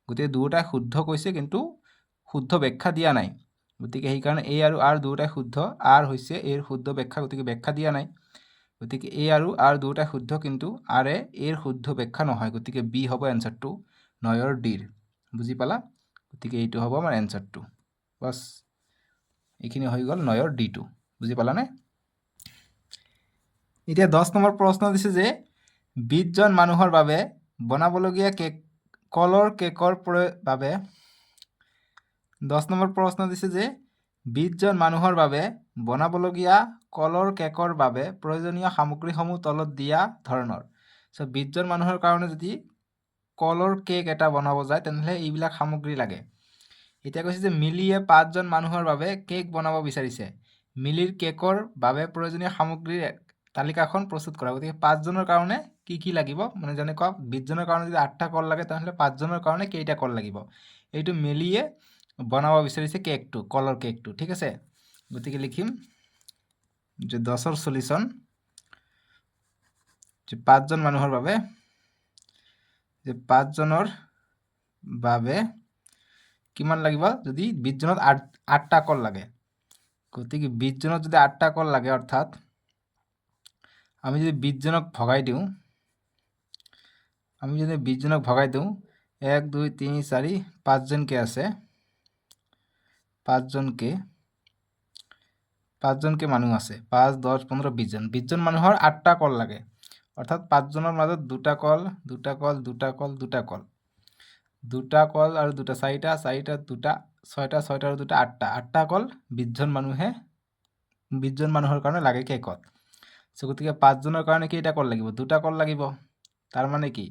গতিকে দুটাই শুদ্ধ কৈছে কিন্তু শুদ্ধ ব্যাখ্যা দিয়া নাই গতিকে সেইকাৰণে এ আৰু আৰ দুটাই শুদ্ধ আৰ হৈছে এৰ শুদ্ধ ব্যাখ্যা গতিকে ব্যাখ্যা দিয়া নাই গতিকে এ আৰু আৰ দুটাই শুদ্ধ কিন্তু আৰে এৰ শুদ্ধ ব্যাখ্যা নহয় গতিকে বি হ'ব এনসাৰটো 9ৰ ডিৰ বুজি পালা গতিকে এইটো হ'ব আমাৰ এনসাৰটো বাস এইখিনি হৈ গ'ল 9ৰ ডিটো বুজি পালানে এতিয়া 10 নম্বৰ প্ৰশ্ন দিছে যে 20 জন মানুহৰ বাবে বনাবলগীয়া কলৰ কেকৰ বাবে 10 নম্বৰ প্ৰশ্ন দিছে যে 20 জন মানুহৰ বাবে বনাবলগীয়া কলৰ কেকৰ বাবে প্ৰয়োজনীয় সামগ্ৰীসমূহ তলত দিয়া ধৰণৰ সো 20 জন মানুহৰ কাৰণে যদি কলৰ কেক এটা বনাব যায় তেনেহলে এইবিলাক সামগ্ৰী লাগে এতিয়া কৈছে যে মিলিয়ে 5 জন মানুহৰ বাবে কেক বনাব বিচাৰিছে মিলিৰ কেকৰ বাবে প্ৰয়োজনীয় সামগ্ৰীৰ তালিকাখন প্ৰস্তুত কৰা গতিকে 5 জনৰ কাৰণে কি লাগিব মানে যেনেকুৱা 20 জনৰ কাৰণে যদি 8টা কল লাগে তাহলে 5 জনৰ কাৰণে কেইটা কল লাগিব এইটো মিলিয়ে বনাব বিচাৰিছে কেকটো কলৰ কেকটো ঠিক আছে গতিকে লিখিম যে 10ৰ সলিউশন যে 5 জন মানুহৰ বাবে যে 5 জনৰ বাবে কিমান লাগিব যদি 20 জনত 8টা কল লাগে গতিকে 20 জনত যদি 8টা কল লাগে অৰ্থাৎ আমি যদি 20 জনক ভগাই দিওঁ 1 2 3 4 5 জনকে আছে 5 জনকে মানুহ আছে 5 10 15 20 জন 20 জন মানুহৰ 8টা কল লাগে অৰ্থাৎ 5 জনৰ মাজত দুটা কল আৰু দুটা 4টা দুটা 6টা আৰু দুটা 8টা কল 20 জন মানুহৰ কাৰণে লাগে কেকত সো গতিকে 5 জনৰ কাৰণে কেইটা কল লাগিব দুটা কল লাগিব তাৰ মানে কি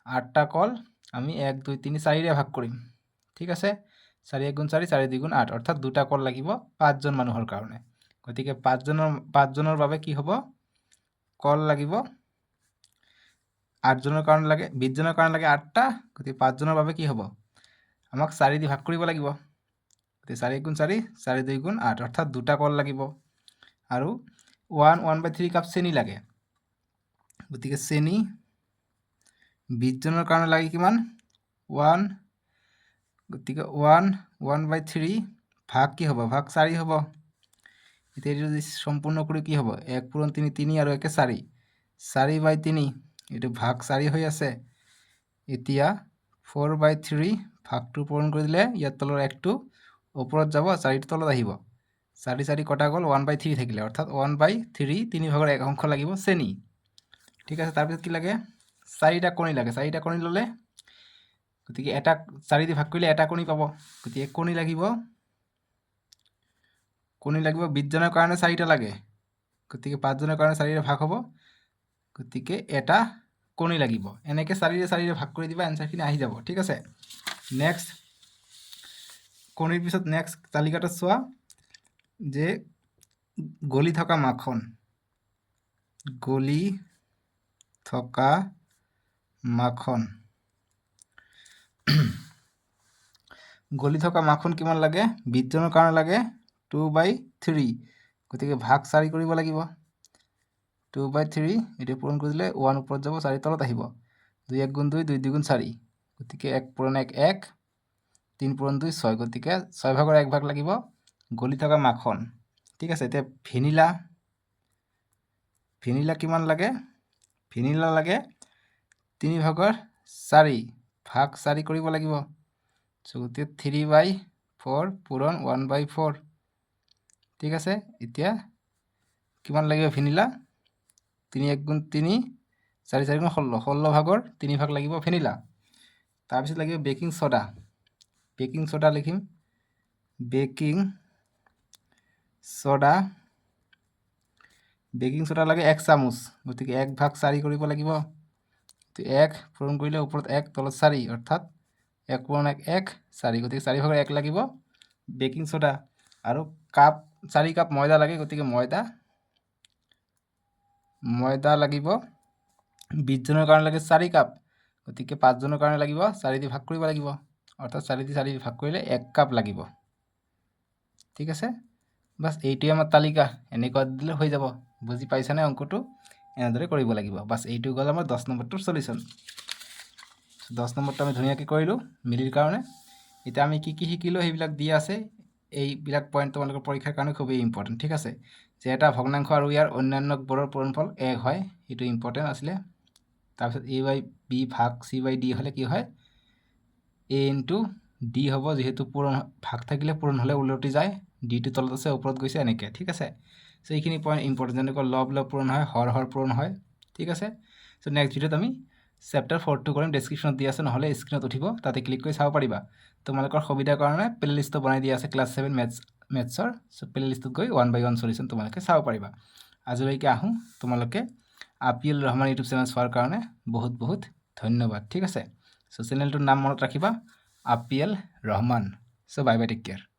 8টা কল আমি 1 2 3 4 ৰে ভাগ কৰিম ঠিক আছে 4 1 গুণ 4 4 2 গুণ 8 অৰ্থাৎ দুটা কল লাগিব 5 জন মানুহৰ কাৰণে গতিকে 5 জনৰ বাবে কি হ'ব কল লাগিব 8 জনৰ কাৰণে লাগে 20 জনৰ কাৰণে লাগে 8টা গতিকে 5 জনৰ বাবে কি হ'ব আমাক 4 দি ভাগ কৰিব লাগিব গতিকে 4 1 গুণ 4 4 2 গুণ 8 অৰ্থাৎ দুটা কল লাগিব আৰু 1/3 কাপ চেনি লাগে গতিকে চেনি 20 জনৰ কাৰণে লাগে কিমান 1 গতিকে 1/3 ভাগ কি হ'ব ভাগ 4 হ'ব এতিয়া যদি সম্পূৰ্ণ কৰি কি হ'ব 1 পূৰণ 3 3 আৰু 1 4 4/3 এটো ভাগ 4 হৈ আছে এতিয়া 4/3 ভাগটো পূৰণ কৰি দিলে ইয়াত তলৰ 1টো ওপৰত যাব 4টো তলত আহিব 4 4 কটা গ'ল 1/3 থাকিলে অৰ্থাৎ 1/3 3 ভাগৰ 1 অংশ লাগিব চেনি ঠিক আছে তাৰপিছত কি লাগে 4টা কণী লাগে 4টা কণী ললে গতিকে এটা 4 দি ভাগ কৰিলে এটা কণী পাব গতিকে কণী লাগিব 20 জনৰ কাৰণে 4টা লাগে গতিকে 5 জনৰ কাৰণে 4 ৰে ভাগ হ'ব গতিকে এটা কণী লাগিব এনেকৈ 4 ৰে ভাগ কৰি দিবা এনসাৰখিনি আহি যাব ঠিক আছে নেক্সট কণীৰ পিছত নেক্সট তালিকাটো চোৱা যে গলি থকা মাখন গলি থকা মাখন কিমান লাগে 20 জনৰ কাৰণে লাগে 2/3 গতিকে ভাগ 4 কৰিব লাগিব 2/3 এইটো পূৰণ কৰি দিলে 1 ওপৰত যাব 4 তলত আহিব 2 1 গুণ 2 2 2 গুণ 4 গতিকে 1 পূৰণ 1 1 3 পূৰণ 2 6 গতিকে 6 ভাগৰ 1 ভাগ লাগিব গলি থকা মাখন ঠিক আছে এতিয়া ভেনিলা কিমান লাগে ভেনিলা লাগে 3 ভাগৰ 4 ভাগ 4 কৰিব লাগিব গতিকে 3/4 পূৰণ 1/4 ঠিক আছে এতিয়া কিমান লাগিব ভেনিলা 3 1 গুণ 3 4 4 গুণ 16 16 ভাগৰ 3 ভাগ লাগিব ভেনিলা তাৰপিছত লাগিব বেকিং সোডা লিখিম বেকিং সোডা লাগে 1 চামুচ গতিকে 1 ভাগ 4 কৰিব লাগিব 1 পূৰণ কৰিলে ওপৰত 1 তলত 4 অৰ্থাৎ 1 পূৰণ 1 1 4 গতিকে 4 ভাগৰ 1 লাগিব বেকিং সোডা আৰু 4 কাপ ময়দা লাগে গতিকে ময়দা লাগিব 20 জনৰ কাৰণে লাগে 4 কাপ গতিকে 5 জনৰ কাৰণে লাগিব 4 দি ভাগ কৰিব লাগিব অৰ্থাৎ 4 দি 4 ভাগ কৰিলে 1 কাপ লাগিব ঠিক আছে বাস এইটোৱে আমাৰ তালিকা এনেকুৱা দিলে হৈ যাব বুজি পাইছানে অংকটো এনেদৰে কৰিব লাগিব বাস এইটো গ'ল আমাৰ 10 নম্বৰটোৰ সলিউশন 10 নম্বৰটো আমি ধুনীয়াকৈ কৰিলোঁ মিলিৰ কাৰণে এতিয়া আমি কি শিকিলো সেইবিলাক দিয়া আছে এইবিলাক পইণ্ট তোমালোকৰ পৰীক্ষাৰ কাৰণে খুবেই ইম্পৰ্টেণ্ট ঠিক আছে যে এটা ভগ্নাংশ আৰু ইয়াৰ অন্যান্য বোৰৰ পূৰণফল 1 হয় এইটো ইম্পৰ্টেণ্ট আছিলে তাৰপিছত a/b ভাগ c/d হ'লে কি হয় a * d হ'ব যেহেতু পূৰণ ভাগ থাকিলে পূৰণ হ'লে উলটি যায় d টো তলত আছে ওপৰত গৈছে এনেকৈ ঠিক আছে সো এইখিনি পইণ্ট ইম্পৰ্টেণ্ট যেনেকৈ লব পূৰণ হয় হৰ পূৰণ হয় ঠিক আছে সো নেক্সট ভিডিঅ'ত আমি চেপ্টাৰ 4টো কৰিম ডেছক্ৰিপশ্যনত দিয়া আছে নহ'লে স্ক্ৰীনত উঠিব তাতে ক্লিক কৰি চাব পাৰিবা তোমালোকৰ সুবিধাৰ কাৰণে প্লেলিষ্টটো বনাই দিয়া আছে ক্লাছ 7 মেথছৰ সো প্লেলিষ্টত গৈ 1 by 1 সলিউশন তোমালোকে চাব পাৰিবা আজিলৈকে আহোঁ তোমালোকে আপিএল ৰহমান ইউটিউব চেনেল চোৱাৰ কাৰণে বহুত বহুত ধন্যবাদ ঠিক আছে সো চেনেলটোৰ নাম মনত ৰাখিবা আপিএল Rahman so bye bye take care